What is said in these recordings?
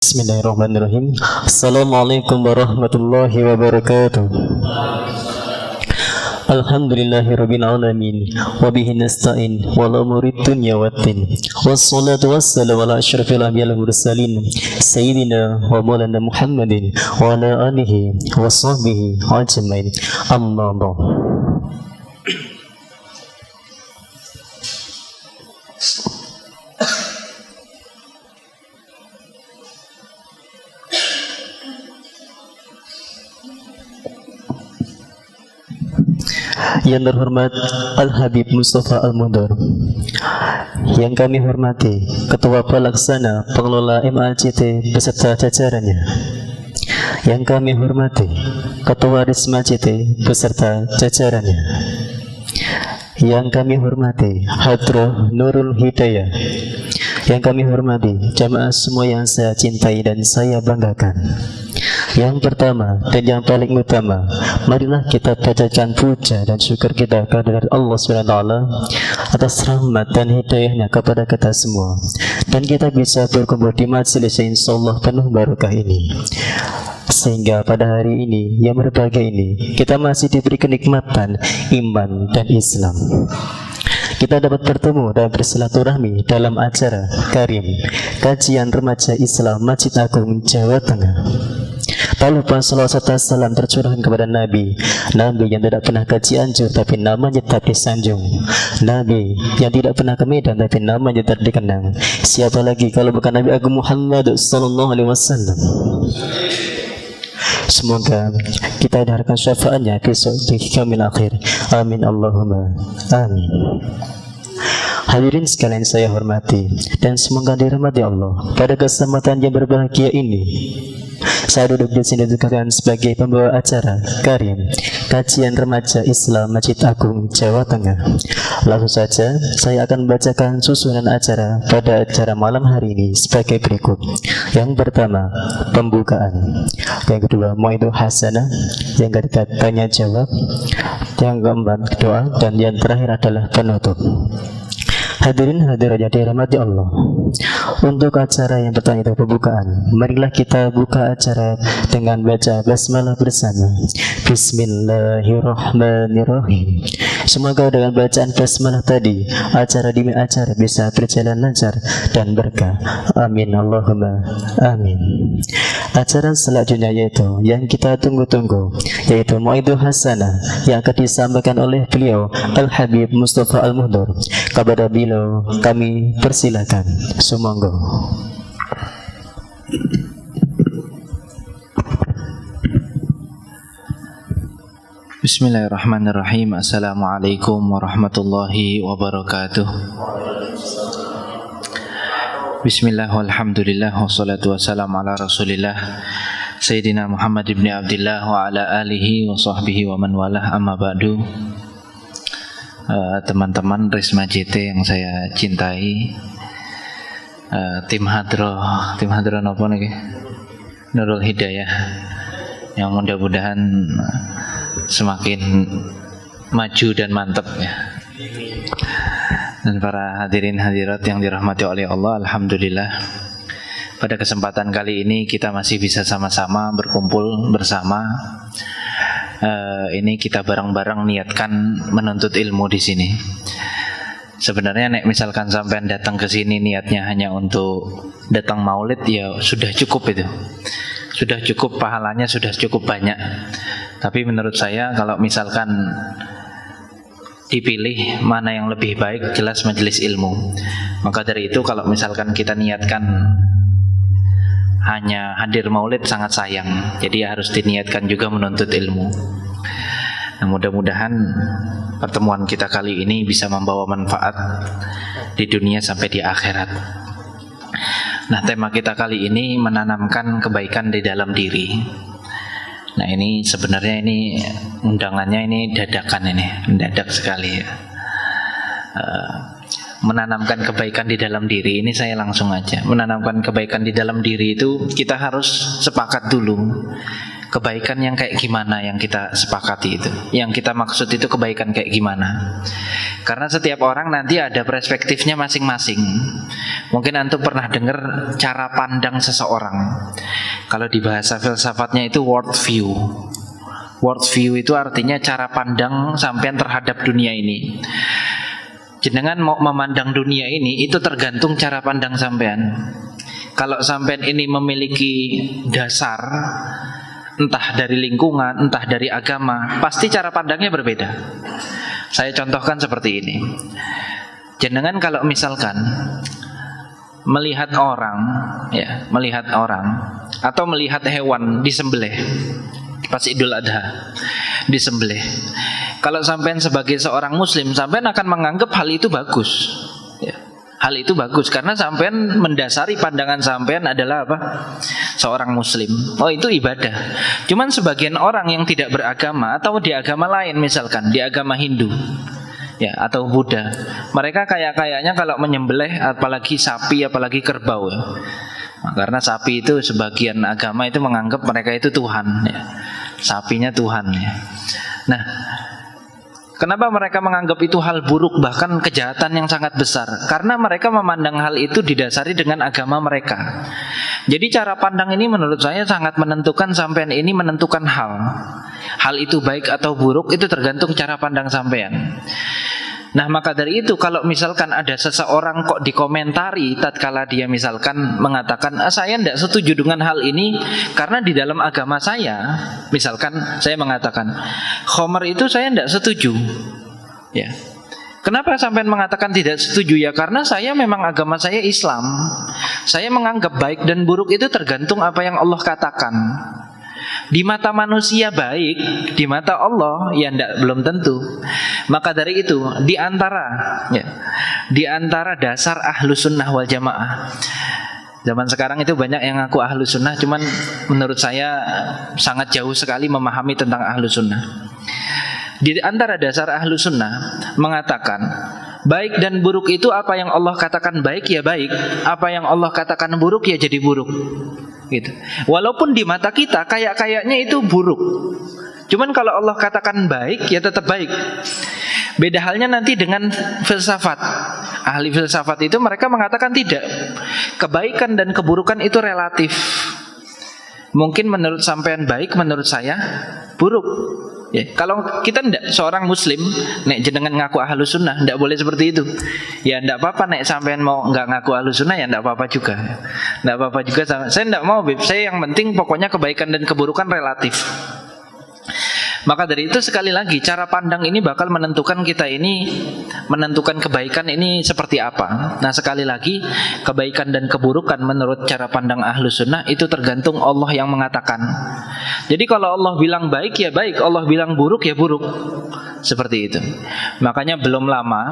Bismillahirrahmanirrahim. Assalamualaikum warahmatullahi wabarakatuh. Alhamdulillahirabbil alamin wa bihi nasta'in wal umuri dunya waddin. Wassalatu wassalamu ala asyrafil anbiya'i wal mursalin sayyidina wa maulana Muhammadin wa ala alihi wa sahbihi ajmain. Amma ba'd. Yang terhormat Al-Habib Mustafa Al-Mundhur, yang kami hormati Ketua Pelaksana Pengelola MACT beserta jajarannya, yang kami hormati Ketua Risma CT beserta jajarannya, yang kami hormati Hadroh Nurul Hidayah, yang kami hormati jamaah semua yang saya cintai dan saya banggakan. Yang pertama dan yang paling utama, marilah kita bacakan puja dan syukur kita kepada Allah SWT atas rahmat dan hidayahnya kepada kita semua, dan kita bisa berkumpul di majelis yang insyaallah penuh barakah ini, sehingga pada hari ini yang berbahagia ini kita masih diberi kenikmatan iman dan Islam. Kita dapat bertemu dan bersilaturahmi dalam acara Karim Kajian Remaja Islam Masjid Agung Jawa Tengah. Tak lupa salawat serta salam tercurahkan kepada Nabi yang tidak pernah ke Cianjur tapi namanya tapi sanjung, Nabi yang tidak pernah ke Medan tapi namanya tak dikenang. Siapa lagi kalau bukan Nabi Agung Muhammad sallallahu alaihi wasallam. Semoga kita diharapkan syafaatnya besok di kamil akhir. Amin Allahumma amin. Hadirin sekalian saya hormati dan semoga dirahmati Allah, pada kesempatan yang berbahagia ini saya duduk di sini sebagai pembawa acara Karim Kajian Remaja Islam Masjid Agung Jawa Tengah. Langsung saja saya akan membacakan susunan acara pada acara malam hari ini sebagai berikut. Yang pertama, pembukaan. Yang kedua, mau'idhah hasanah. Yang ketiga, tanya jawab. Yang keempat, doa. Dan yang terakhir adalah penutup. Hadirin hadirat yang dirahmati Allah, untuk acara yang pertama itu pembukaan, marilah kita buka acara dengan baca basmalah bersama. Bismillahirrahmanirrahim. Semoga dengan bacaan basmalah tadi acara demi acara bisa berjalan lancar dan berkah. Amin Allahumma amin. Acara selanjutnya yaitu yang kita tunggu-tunggu, yaitu mau'idhah hasanah yang akan disampaikan oleh beliau Al-Habib Mustafa Al-Mundhur. Kepada beliau kami persilakan. Sumangga. Bismillahirrahmanirrahim. Assalamualaikum warahmatullahi wabarakatuh. Bismillah walhamdulillah wassalatu wassalamu ala rasulillah Sayyidina Muhammad ibn Abdillah wa ala alihi wa sahbihi wa man walah, amma ba'du. Teman-teman Risma JT yang saya cintai, tim Hadroh apa nih? Nurul Hidayah, yang mudah-mudahan semakin maju dan mantap ya. Dan para hadirin hadirat yang dirahmati oleh Allah, alhamdulillah pada kesempatan kali ini kita masih bisa sama-sama berkumpul bersama. Ini kita bareng-bareng niatkan menuntut ilmu di sini. Sebenarnya misalkan sampean datang ke sini niatnya hanya untuk datang maulid, ya sudah cukup itu. Sudah cukup, pahalanya sudah cukup banyak. Tapi menurut saya kalau misalkan dipilih mana yang lebih baik, jelas majelis ilmu. Maka dari itu kalau misalkan kita niatkan hanya hadir maulid sangat sayang. Jadi harus diniatkan juga menuntut ilmu. Nah, mudah-mudahan pertemuan kita kali ini bisa membawa manfaat di dunia sampai di akhirat. Nah, tema kita kali ini menanamkan kebaikan di dalam diri. Nah, ini sebenarnya ini undangannya ini dadakan, ini mendadak sekali ya. Menanamkan kebaikan di dalam diri ini saya langsung aja. Menanamkan kebaikan di dalam diri itu kita harus sepakat dulu. Kebaikan yang kayak gimana yang kita sepakati itu? Yang kita maksud itu kebaikan kayak gimana? Karena setiap orang nanti ada perspektifnya masing-masing. Mungkin antum pernah dengar cara pandang seseorang. Kalau di bahasa filsafatnya itu world view. World view itu artinya cara pandang sampean terhadap dunia ini. Jenengan mau memandang dunia ini itu tergantung cara pandang sampean. Kalau sampean ini memiliki dasar, entah dari lingkungan, entah dari agama, pasti cara pandangnya berbeda. Saya contohkan seperti ini. Jenengan kalau misalkan melihat orang, atau melihat hewan disembelih pas Idul Adha, disembelih. Kalau sampean sebagai seorang muslim, sampean akan menganggap hal itu bagus. Hal itu bagus karena sampean mendasari pandangan sampean adalah apa? Seorang muslim. Oh, itu ibadah. Cuman sebagian orang yang tidak beragama atau di agama lain, misalkan di agama Hindu atau Buddha, mereka kayaknya kalau menyembelih apalagi sapi, apalagi kerbau karena sapi itu sebagian agama itu menganggap mereka itu Tuhan sapinya Tuhan Nah, kenapa mereka menganggap itu hal buruk, bahkan kejahatan yang sangat besar? Karena mereka memandang hal itu didasari dengan agama mereka. Jadi cara pandang ini menurut saya sangat menentukan sampean ini menentukan hal. Hal itu baik atau buruk itu tergantung cara pandang sampean. Nah, maka dari itu kalau misalkan ada seseorang kok dikomentari tatkala dia misalkan mengatakan saya tidak setuju dengan hal ini karena di dalam agama saya, misalkan saya mengatakan khamar itu saya tidak setuju. Kenapa sampean mengatakan tidak setuju? Ya karena saya memang agama saya Islam. Saya menganggap baik dan buruk itu tergantung apa yang Allah katakan. Di mata manusia baik, di mata Allah belum tentu. Maka dari itu di antara dasar Ahlus Sunnah wal Jamaah. Zaman sekarang itu banyak yang ngaku Ahlus Sunnah, cuman menurut saya sangat jauh sekali memahami tentang Ahlus Sunnah. Di antara dasar Ahlus Sunnah mengatakan baik dan buruk itu apa yang Allah katakan baik ya baik, apa yang Allah katakan buruk ya jadi buruk. Gitu. Walaupun di mata kita kayaknya itu buruk, cuman kalau Allah katakan baik ya tetap baik. Beda halnya nanti dengan filsafat. Ahli filsafat itu mereka mengatakan tidak, kebaikan dan keburukan itu relatif. Mungkin menurut sampean baik, menurut saya buruk. Kalau kita tidak seorang muslim, nek jenengan ngaku Ahlus Sunnah, tidak boleh seperti itu. Ya tidak apa-apa, nek sampean mau nggak ngaku Ahlus Sunnah ya tidak apa-apa juga. Tidak apa-apa juga. Saya tidak mau, saya yang penting pokoknya kebaikan dan keburukan relatif. Maka dari itu sekali lagi cara pandang ini bakal menentukan kita ini, menentukan kebaikan ini seperti apa. Nah sekali lagi kebaikan dan keburukan menurut cara pandang Ahlus Sunnah itu tergantung Allah yang mengatakan. Jadi kalau Allah bilang baik ya baik, Allah bilang buruk ya buruk. Seperti itu. Makanya belum lama,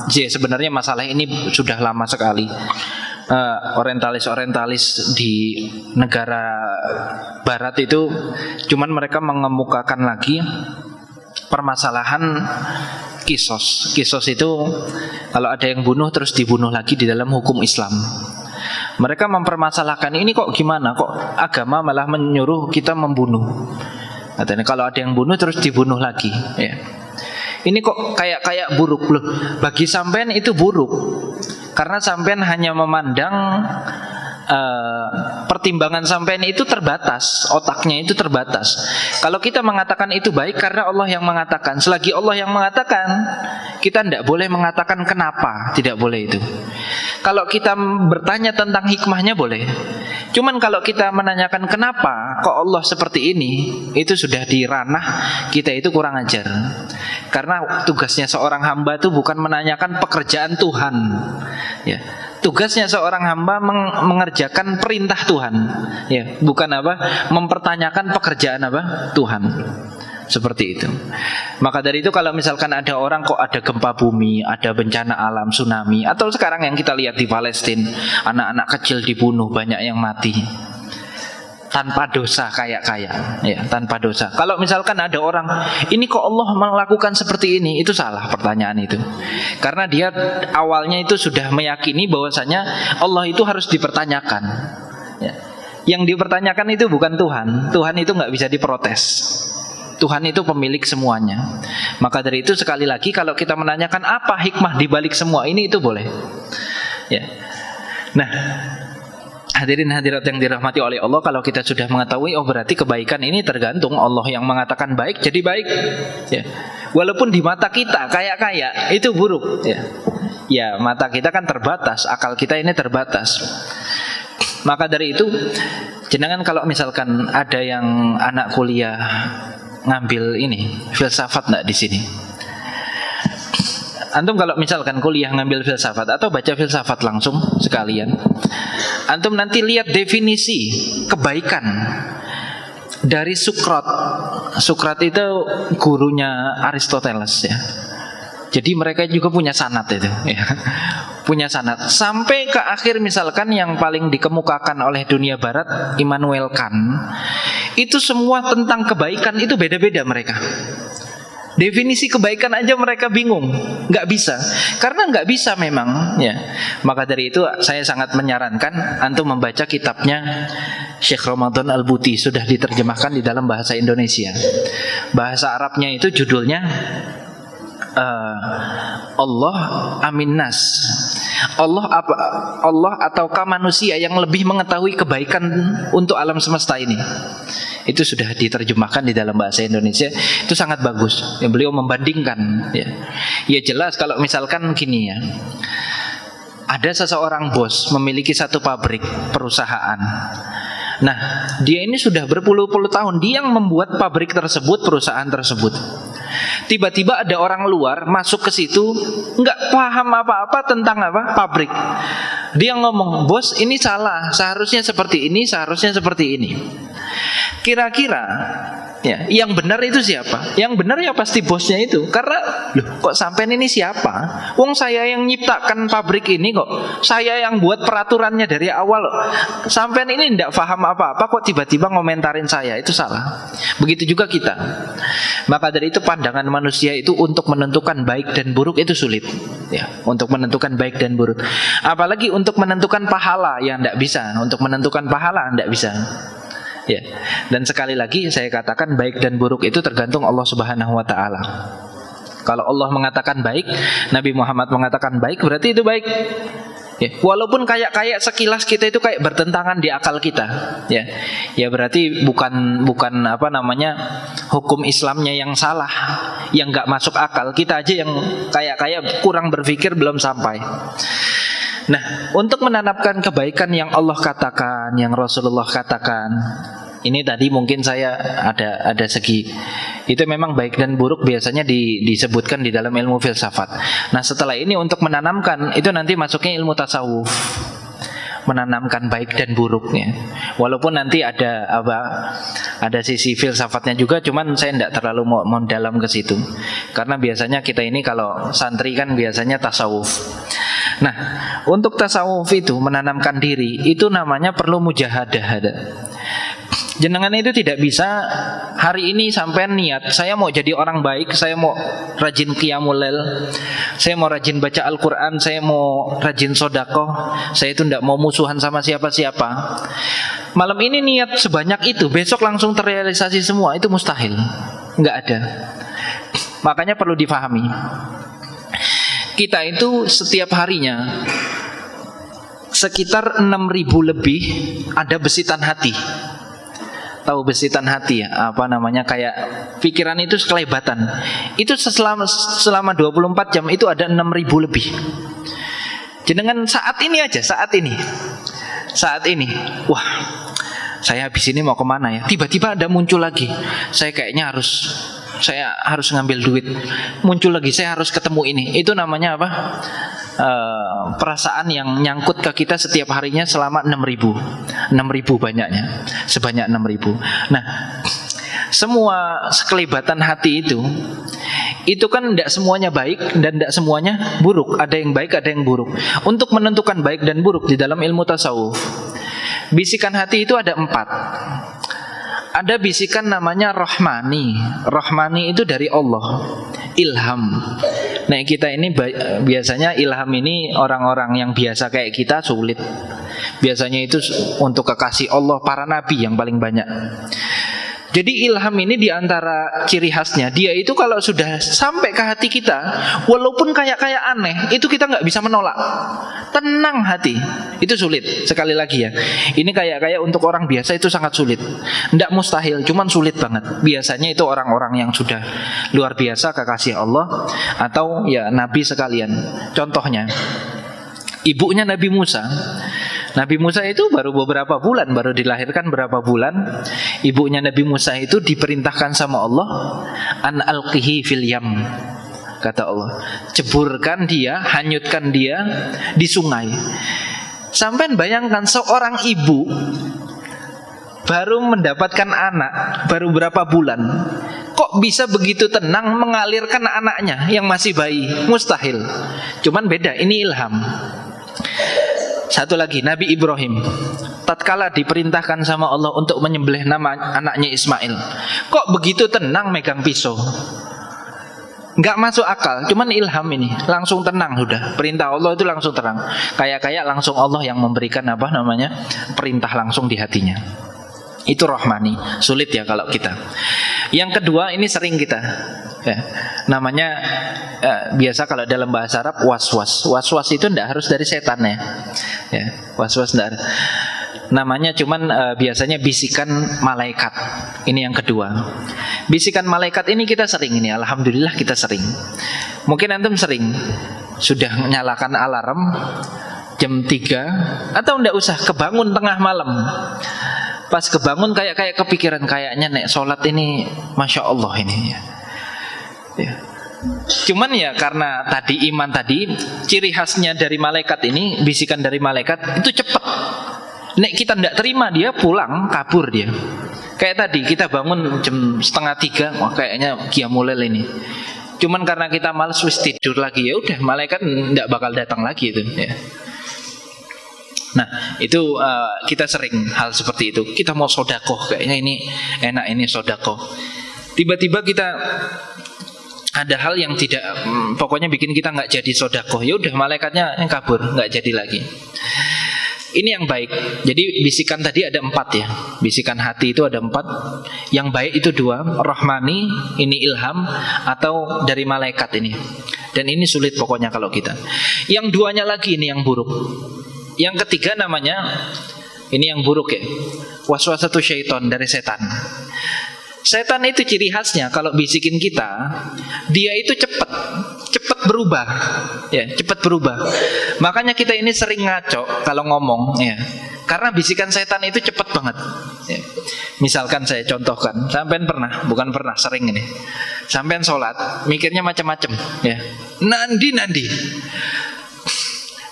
sebenarnya masalah ini sudah lama sekali. Orientalis di negara barat itu cuman mereka mengemukakan lagi permasalahan kisos. Kisos itu kalau ada yang bunuh terus dibunuh lagi di dalam hukum Islam. Mereka mempermasalahkan ini kok gimana, kok agama malah menyuruh kita membunuh. Katanya kalau ada yang bunuh terus dibunuh lagi Ini kok kayak buruk loh. Bagi sampean itu buruk karena sampean hanya memandang pertimbangan sampean itu terbatas, otaknya itu terbatas. Kalau kita mengatakan itu baik karena Allah yang mengatakan, selagi Allah yang mengatakan, kita tidak boleh mengatakan kenapa, tidak boleh itu. Kalau kita bertanya tentang hikmahnya boleh. Cuman kalau kita menanyakan kenapa kok Allah seperti ini, itu sudah di ranah kita itu kurang ajar. Karena tugasnya seorang hamba itu bukan menanyakan pekerjaan Tuhan. Tugasnya seorang hamba mengerjakan perintah Tuhan, bukan mempertanyakan pekerjaan Tuhan. Seperti itu. Maka dari itu kalau misalkan ada orang kok ada gempa bumi, ada bencana alam, tsunami, atau sekarang yang kita lihat di Palestina, anak-anak kecil dibunuh, banyak yang mati tanpa dosa, tanpa dosa. Kalau misalkan ada orang, ini kok Allah melakukan seperti ini, itu salah pertanyaan itu. Karena dia awalnya itu sudah meyakini bahwasanya Allah itu harus dipertanyakan. Yang dipertanyakan itu bukan Tuhan. Tuhan itu nggak bisa diprotes. Tuhan itu pemilik semuanya. Maka dari itu sekali lagi kalau kita menanyakan apa hikmah di balik semua ini, itu boleh. Ya. Nah, hadirin hadirat yang dirahmati oleh Allah, kalau kita sudah mengetahui berarti kebaikan ini tergantung Allah yang mengatakan baik jadi baik. Ya. Walaupun di mata kita kayak itu buruk. Ya. Ya, mata kita kan terbatas, akal kita ini terbatas. Maka dari itu, jenengan kalau misalkan ada yang anak kuliah ngambil ini filsafat enggak di sini? Antum kalau misalkan kuliah ngambil filsafat atau baca filsafat langsung sekalian, antum nanti lihat definisi kebaikan dari Sukrat. Sukrat itu gurunya Aristoteles ya. Jadi mereka juga punya sanad itu ya. Punya sanad sampai ke akhir, misalkan yang paling dikemukakan oleh dunia barat, Immanuel Kant, itu semua tentang kebaikan itu beda-beda mereka. Definisi kebaikan aja mereka bingung, nggak bisa, karena nggak bisa memang ya. Maka dari itu saya sangat menyarankan antum membaca kitabnya Syekh Ramadan Al-Buti, sudah diterjemahkan di dalam bahasa Indonesia. Bahasa Arabnya itu judulnya Allah Amin Nas. Allah ataukah manusia yang lebih mengetahui kebaikan untuk alam semesta ini. Itu sudah diterjemahkan di dalam bahasa Indonesia. Itu sangat bagus ya, beliau membandingkan ya. Ya jelas kalau misalkan gini ya, ada seseorang bos memiliki satu pabrik perusahaan. Nah, dia ini sudah berpuluh-puluh tahun dia yang membuat pabrik tersebut, perusahaan tersebut. Tiba-tiba ada orang luar masuk ke situ, nggak paham apa-apa tentang pabrik. Dia ngomong, bos ini salah, seharusnya seperti ini, seharusnya seperti ini. Kira-kira ya, yang benar itu siapa? Yang benar ya pasti bosnya itu. Karena loh, kok sampean ini siapa? Wong saya yang nyiptakan pabrik ini kok. Saya yang buat peraturannya dari awal. Sampean ini tidak paham apa-apa kok tiba-tiba ngomentarin saya, itu salah. Begitu juga kita. Maka dari itu pandangan manusia itu untuk menentukan baik dan buruk itu sulit. Ya, untuk menentukan baik dan buruk. Apalagi untuk menentukan pahala, yang tidak bisa. Untuk menentukan pahala tidak bisa. Ya. Dan sekali lagi saya katakan baik dan buruk itu tergantung Allah Subhanahu wa taala. Kalau Allah mengatakan baik, Nabi Muhammad mengatakan baik, berarti itu baik. Ya. Walaupun kayak sekilas kita itu kayak bertentangan di akal kita, ya. Ya berarti bukan hukum Islamnya yang salah, yang nggak masuk akal. Kita aja yang kayak kurang berpikir, belum sampai. Nah, untuk menanamkan kebaikan yang Allah katakan, yang Rasulullah katakan, ini tadi mungkin saya ada segi. Itu memang baik dan buruk biasanya disebutkan di dalam ilmu filsafat. Nah, setelah ini untuk menanamkan, itu nanti masuknya ilmu tasawuf. Menanamkan baik dan buruknya. Walaupun nanti ada sisi filsafatnya juga, cuman saya tidak terlalu mau dalam ke situ. Karena biasanya kita ini kalau santri kan biasanya tasawuf. Nah, untuk tasawuf itu menanamkan diri, itu namanya perlu mujahadah. Jenengan itu tidak bisa hari ini sampai niat, saya mau jadi orang baik, saya mau rajin qiyamul lail, saya mau rajin baca Al-Quran, saya mau rajin sodakoh, saya itu tidak mau musuhan sama siapa-siapa. Malam ini niat sebanyak itu, besok langsung terrealisasi semua, itu mustahil, nggak ada. Makanya perlu difahami, kita itu setiap harinya sekitar 6.000 lebih ada besitan hati. Tahu besitan hati ya? Kayak pikiran itu sekelebatan. Itu selama 24 jam itu ada 6.000 lebih. Jenengan saat ini, wah, saya habis ini mau kemana ya? Tiba-tiba ada muncul lagi, saya harus ngambil duit. Muncul lagi, saya harus ketemu ini. Itu namanya apa? Perasaan yang nyangkut ke kita setiap harinya selama 6.000 banyaknya, sebanyak 6.000. Nah, semua sekelibatan hati itu kan tidak semuanya baik dan tidak semuanya buruk. Ada yang baik, ada yang buruk. Untuk menentukan baik dan buruk di dalam ilmu tasawuf, bisikan hati itu ada 4. Ada bisikan namanya rohmani. Rohmani itu dari Allah, ilham. Nah kita ini biasanya ilham ini orang-orang yang biasa kayak kita sulit. Biasanya itu untuk kekasih Allah, para nabi yang paling banyak. Jadi ilham ini diantara ciri khasnya, dia itu kalau sudah sampai ke hati kita, walaupun kayak aneh, itu kita nggak bisa menolak. Tenang hati, itu sulit. Sekali lagi ya, ini kayak untuk orang biasa itu sangat sulit. Nggak mustahil, cuman sulit banget. Biasanya itu orang-orang yang sudah luar biasa kekasih Allah, atau ya nabi sekalian. Contohnya, ibunya Nabi Musa. Nabi Musa itu baru beberapa bulan, baru dilahirkan berapa bulan. Ibunya Nabi Musa itu diperintahkan sama Allah, an alqihi fil yam. Kata Allah, ceburkan dia, hanyutkan dia di sungai. Sampai bayangkan seorang ibu baru mendapatkan anak, baru berapa bulan, kok bisa begitu tenang mengalirkan anaknya yang masih bayi? Mustahil. Cuman beda, ini ilham. Satu lagi, Nabi Ibrahim tatkala diperintahkan sama Allah untuk menyembelih anaknya Ismail, kok begitu tenang megang pisau? Nggak masuk akal, cuman ilham ini. Langsung tenang sudah. Perintah Allah itu langsung tenang. Kayak langsung Allah yang memberikan perintah langsung di hatinya. Itu rohmani. Sulit ya kalau kita. Yang kedua, ini sering kita ya, namanya biasa kalau dalam bahasa Arab was-was. Was-was itu tidak harus dari setan ya. Was-was tidak. Namanya cuman biasanya bisikan malaikat. Ini yang kedua. Bisikan malaikat ini kita sering ini. Alhamdulillah kita sering. Mungkin antum sering sudah nyalakan alarm jam 3 atau tidak usah, kebangun tengah malam. Pas kebangun kayak kepikiran, kayaknya nek sholat ini Masya Allah ini ya. Cuman ya karena tadi iman tadi, ciri khasnya dari malaikat ini, bisikan dari malaikat itu cepat. Nek kita tidak terima, dia pulang, kabur dia. Kayak tadi kita bangun jam 2:30, wah kayaknya qiyamul lail ini. Cuman karena kita malas wis tidur lagi, ya udah malaikat tidak bakal datang lagi itu ya. Nah itu kita sering hal seperti itu. Kita mau sodakoh, kayaknya ini enak ini sodakoh. Tiba-tiba kita ada hal yang tidak, pokoknya bikin kita nggak jadi sodakoh. Ya udah malaikatnya yang kabur, nggak jadi lagi. Ini yang baik. Jadi bisikan tadi ada 4 ya. Bisikan hati itu ada 4. Yang baik itu 2, rohmani, ini ilham, atau dari malaikat ini. Dan ini sulit pokoknya kalau kita. Yang 2-nya lagi ini yang buruk. Yang ketiga namanya, ini yang buruk ya, waswasatu syaiton, dari setan. Setan itu ciri khasnya kalau bisikin kita, dia itu cepat berubah ya, cepat berubah. Makanya kita ini sering ngaco kalau ngomong ya, karena bisikan setan itu cepat banget ya. Misalkan saya contohkan, sampean sering ini, sampean sholat mikirnya macam-macam ya, nandi.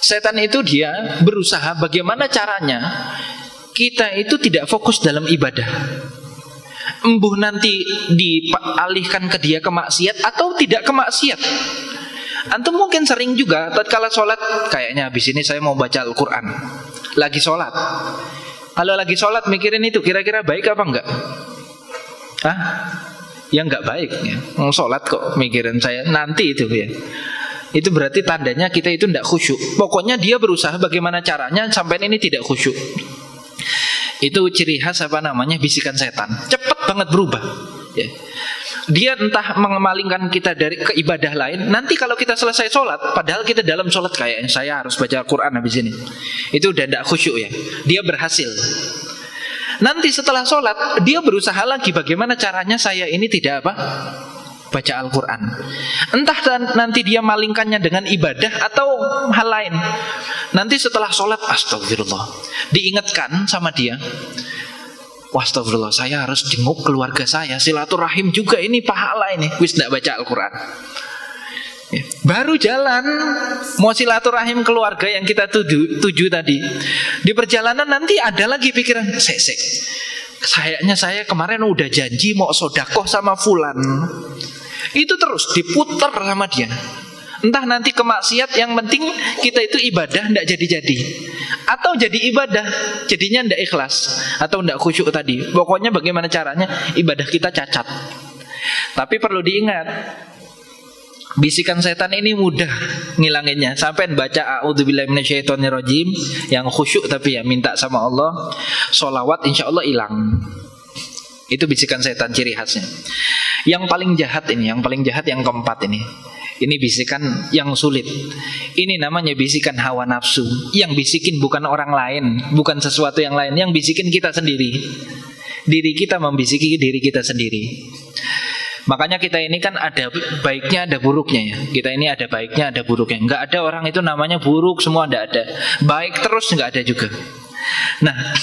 Setan itu dia berusaha bagaimana caranya kita itu tidak fokus dalam ibadah. Embuh nanti dialihkan ke dia ke maksiat atau tidak ke maksiat. Antum mungkin sering juga tatkala sholat, kayaknya habis ini saya mau baca Al-Quran. Lagi sholat. Kalau lagi sholat mikirin itu, kira-kira baik apa enggak? Hah? Ya enggak baik ya. Sholat kok mikirin saya nanti itu ya. Itu berarti tandanya kita itu tidak khusyuk. Pokoknya dia berusaha bagaimana caranya sampai ini tidak khusyuk. Itu ciri khas bisikan setan. Cepat banget berubah ya. Dia entah mengemalingkan kita dari ke ibadah lain. Nanti kalau kita selesai sholat, padahal kita dalam sholat, kayaknya saya harus baca Al-Quran habis ini, itu udah tidak khusyuk ya. Dia berhasil. Nanti setelah sholat, dia berusaha lagi bagaimana caranya saya ini tidak baca Al-Quran. Entah nanti dia malingkannya dengan ibadah atau hal lain. Nanti setelah sholat, astagfirullah, diingatkan sama dia, astagfirullah, saya harus jenguk keluarga saya, silaturahim juga, ini pahala ini. Wis tidak baca Al-Quran ya. Baru jalan mau silaturahim keluarga yang kita tuju tadi, di perjalanan nanti ada lagi pikiran, kayaknya saya kemarin udah janji mau sodakoh sama fulan. Itu terus diputar sama dia. Entah nanti ke maksiat, yang penting kita itu ibadah tidak jadi-jadi, atau jadi ibadah jadinya tidak ikhlas atau tidak khusyuk tadi. Pokoknya bagaimana caranya ibadah kita cacat. Tapi perlu diingat, Bisikan setan ini mudah ngilanginnya. Sampai baca a'udzubillahi minasyaitonirrajim yang khusyuk tapi ya minta sama Allah, sholawat, insya Allah hilang. Itu bisikan setan ciri khasnya. Yang paling jahat ini, yang paling jahat yang keempat ini. Ini bisikan yang sulit. Ini namanya bisikan hawa nafsu. Yang bisikin bukan orang lain, bukan sesuatu yang lain. Yang bisikin kita sendiri. Diri kita membisiki diri kita sendiri. Makanya kita ini kan ada baiknya ada buruknya ya. Kita ini ada baiknya ada buruknya. Enggak ada orang itu namanya buruk semua, enggak ada. Baik terus enggak ada juga. Nah,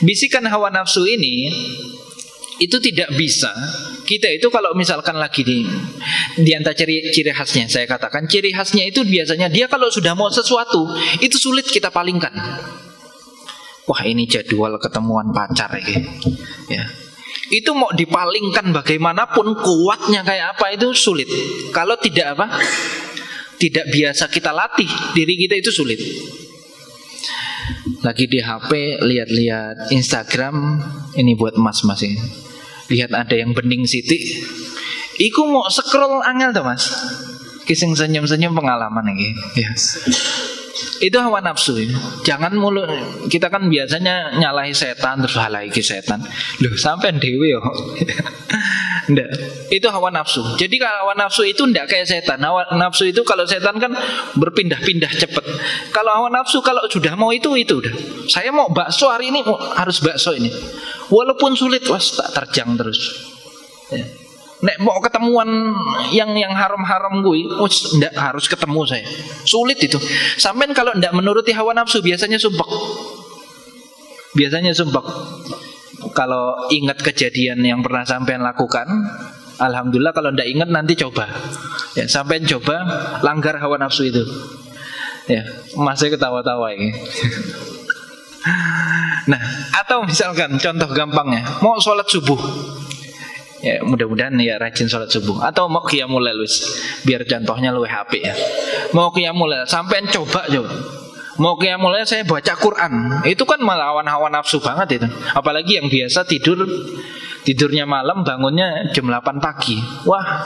bisikan hawa nafsu ini itu tidak bisa. Kita itu kalau misalkan lagi di antara ciri khasnya, saya katakan ciri khasnya itu biasanya dia kalau sudah mau sesuatu itu sulit kita palingkan. Wah, ini jadwal ketemuan pacar ya. Itu mau dipalingkan bagaimanapun kuatnya kayak apa itu sulit. Kalau tidak tidak biasa kita latih diri kita itu sulit. Lagi di HP lihat-lihat Instagram, ini buat mas-mas ini. Lihat ada yang bening sitik, iku mau scroll angel tuh mas. Kising senyum-senyum pengalaman ini ya. Itu hawa nafsu ya. Jangan mulu. Kita kan biasanya nyalahi setan terus halaiki setan. Loh, sampai dewe yo. Nggak. Itu hawa nafsu. Jadi kalau hawa nafsu itu ndak kayak setan. Hawa nafsu itu kalau setan kan berpindah-pindah cepet. Kalau hawa nafsu kalau sudah mau itu udah. Saya mau bakso hari ini, harus bakso ini. Walaupun sulit, tak terjang terus. Ya. Nek mau ketemuan yang haram-haram gue, ndak harus ketemu saya. Sulit itu. Sampean kalau ndak menuruti hawa nafsu biasanya sumpek. Biasanya sumpek. Kalau ingat kejadian yang pernah sampean lakukan, alhamdulillah. Kalau ndak ingat nanti coba. Ya, sampean coba langgar hawa nafsu itu. Ya, masih ketawa-tawa ini. Nah, atau misalkan contoh gampangnya, mau sholat subuh. Ya, mudah-mudahan ya rajin sholat subuh. Atau mau qiyamul lail wis. Biar contohnya luwih apik ya. Mau qiyamul lail, sampean coba. Mau qiyamul lail saya baca Quran. Itu kan melawan hawa nafsu banget itu. Apalagi yang biasa tidurnya malam, bangunnya jam 8 pagi. Wah,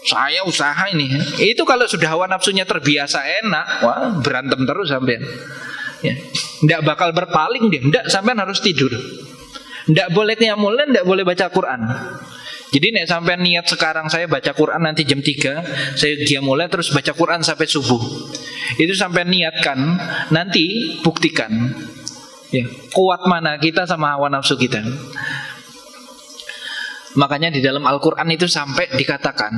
saya usaha ini. Itu kalau sudah hawa nafsunya terbiasa enak, wah berantem terus sampean. Ya. Nggak bakal berpaling dia. Nggak, sampean harus tidur. Nggak boleh qiyamul lail, nggak boleh baca Quran. Jadi nek sampai niat sekarang saya baca Quran nanti jam 3, saya qiyamul lail terus baca Quran sampai subuh. Itu sampai niatkan, nanti buktikan. Ya, kuat mana kita sama hawa nafsu kita. Makanya di dalam Al-Qur'an itu sampai dikatakan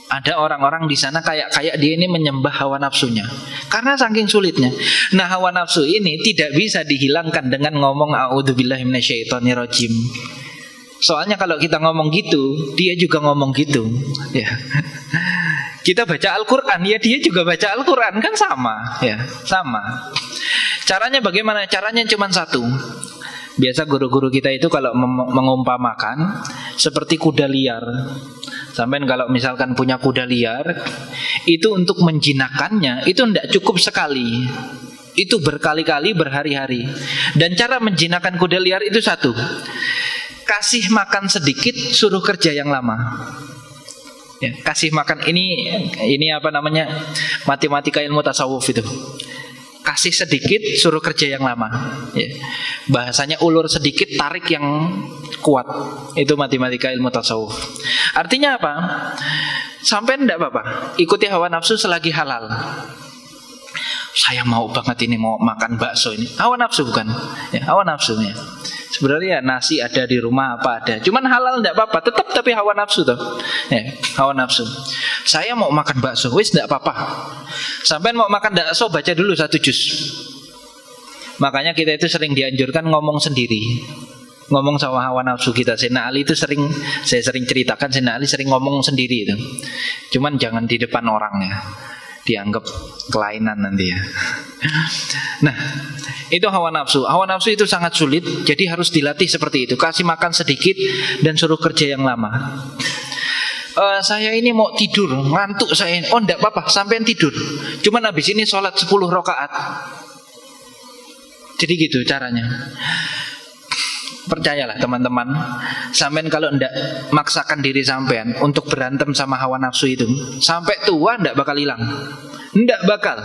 ada orang-orang di sana kayak dia ini menyembah hawa nafsunya karena saking sulitnya. Nah, hawa nafsu ini tidak bisa dihilangkan dengan ngomong a'udzubillahi minasyaitonirrajim. Soalnya kalau kita ngomong gitu, dia juga ngomong gitu. Ya. Kita baca Al-Qur'an, ya dia juga baca Al-Qur'an, kan sama, ya, sama. Caranya bagaimana? Caranya cuma satu. Biasa guru-guru kita itu kalau mengumpamakan seperti kuda liar. Sampai kalau misalkan punya kuda liar, itu untuk menjinakkannya itu tidak cukup sekali. Itu berkali-kali, berhari-hari. Dan cara menjinakkan kuda liar itu satu. Kasih makan sedikit, suruh kerja yang lama. Ya, kasih makan ini apa namanya? Matematika ilmu tasawuf itu. Kasih sedikit, suruh kerja yang lama. Ya. Bahasanya ulur sedikit, tarik yang kuat. Itu matematika ilmu tasawuf. Artinya apa? Sampai enggak apa-apa, ikuti hawa nafsu selagi halal. Saya mau banget ini mau makan bakso ini. Hawa nafsu bukan? Ya, hawa nafsunya. Sebenarnya nasi ada di rumah apa ada. Cuman halal enggak apa-apa, tetap tapi hawa nafsu tuh. Ya, hawa nafsu. Saya mau makan bakso, wis enggak apa-apa. Sampai mau makan bakso baca dulu 1 juz. Makanya kita itu sering dianjurkan ngomong sendiri. Ngomong sama hawa nafsu kita. Sayyidina Ali itu saya sering ceritakan, Sayyidina Ali sering ngomong sendiri itu. Cuman jangan di depan orang ya. Dianggap kelainan nanti ya. Nah, itu hawa nafsu. Hawa nafsu itu sangat sulit, jadi harus dilatih seperti itu. Kasih makan sedikit dan suruh kerja yang lama. Saya ini mau tidur, ngantuk saya. Oh, enggak apa-apa, sampean tidur. Cuman habis ini sholat 10 rakaat. Jadi gitu caranya. Percayalah teman-teman, sampean kalau ndak maksakan diri sampean untuk berantem sama hawa nafsu itu, sampai tua ndak bakal hilang. Ndak bakal.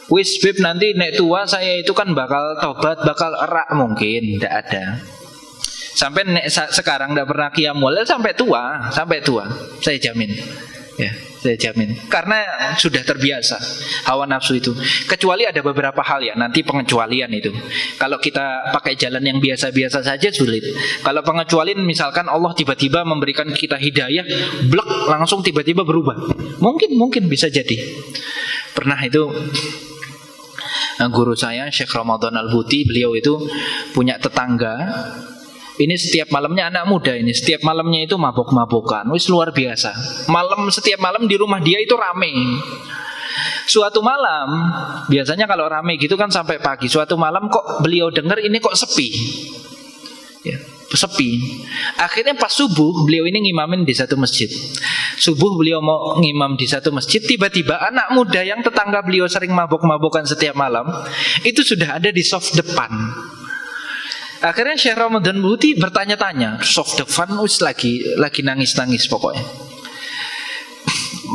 Wis beb, nanti nek tua saya itu kan bakal tobat, bakal erak, mungkin ndak ada. Sampai nek sekarang ndak pernah qiyamul lail sampai tua, saya jamin. Ya, saya jamin. Karena sudah terbiasa hawa nafsu itu. Kecuali ada beberapa hal ya, nanti pengecualian itu. Kalau kita pakai jalan yang biasa-biasa saja sulit. Kalau pengecualian misalkan Allah tiba-tiba memberikan kita hidayah, blek langsung tiba-tiba berubah. Mungkin bisa jadi. Pernah itu guru saya Syekh Ramadan Al-Buti, beliau itu punya tetangga. Ini setiap malamnya anak muda ini, setiap malamnya itu mabok-mabokan, wis luar biasa. Setiap malam di rumah dia itu rame. Suatu malam, biasanya kalau rame gitu kan sampai pagi. Suatu malam kok beliau dengar ini kok sepi. Ya, sepi. Akhirnya pas subuh beliau ini ngimamin di satu masjid. Subuh beliau mau ngimam di satu masjid, tiba-tiba anak muda yang tetangga beliau sering mabok-mabokan setiap malam itu sudah ada di soft depan. Akhirnya Syekh Ramadan Buti bertanya-tanya, soft depan wis lagi nangis-nangis pokoknya.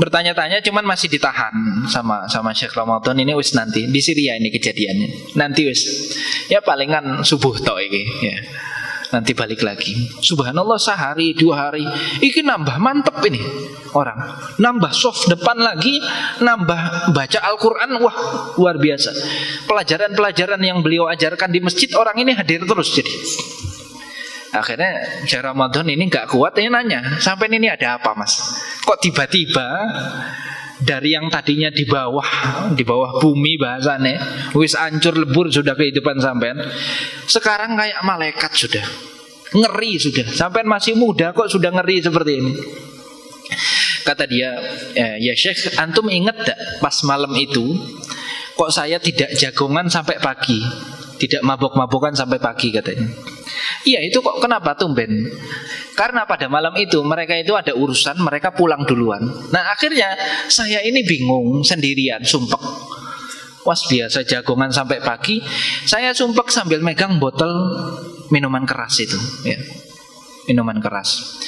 Bertanya-tanya cuman masih ditahan sama Syekh Ramadan ini, wis nanti di Syria ini kejadiannya. Nanti wis ya palingan subuh tok iki ya. Nanti balik lagi. Subhanallah, sehari 2 hari iki nambah mantep ini orang. Nambah soft depan lagi, nambah baca Al-Quran, wah luar biasa. Pelajaran-pelajaran yang beliau ajarkan di masjid orang ini hadir terus jadi. Akhirnya Syekh Ramadan ini gak kuat ya nanya, sampai ini ada apa mas? Kok tiba-tiba dari yang tadinya di bawah bumi bahasanya, wis hancur lebur sudah kehidupan sampean, sekarang kayak malaikat sudah, ngeri sudah. Sampean masih muda kok sudah ngeri seperti ini. Kata dia, ya Syekh, antum ingat tak pas malam itu kok saya tidak jagongan sampai pagi, tidak mabok-mabokan sampai pagi katanya. Iya itu kok kenapa tumben? Karena pada malam itu mereka itu ada urusan, mereka pulang duluan. Nah akhirnya saya ini bingung sendirian, sumpek. Was biasa jagongan sampai pagi, saya sumpek sambil megang botol minuman keras itu ya. Minuman keras.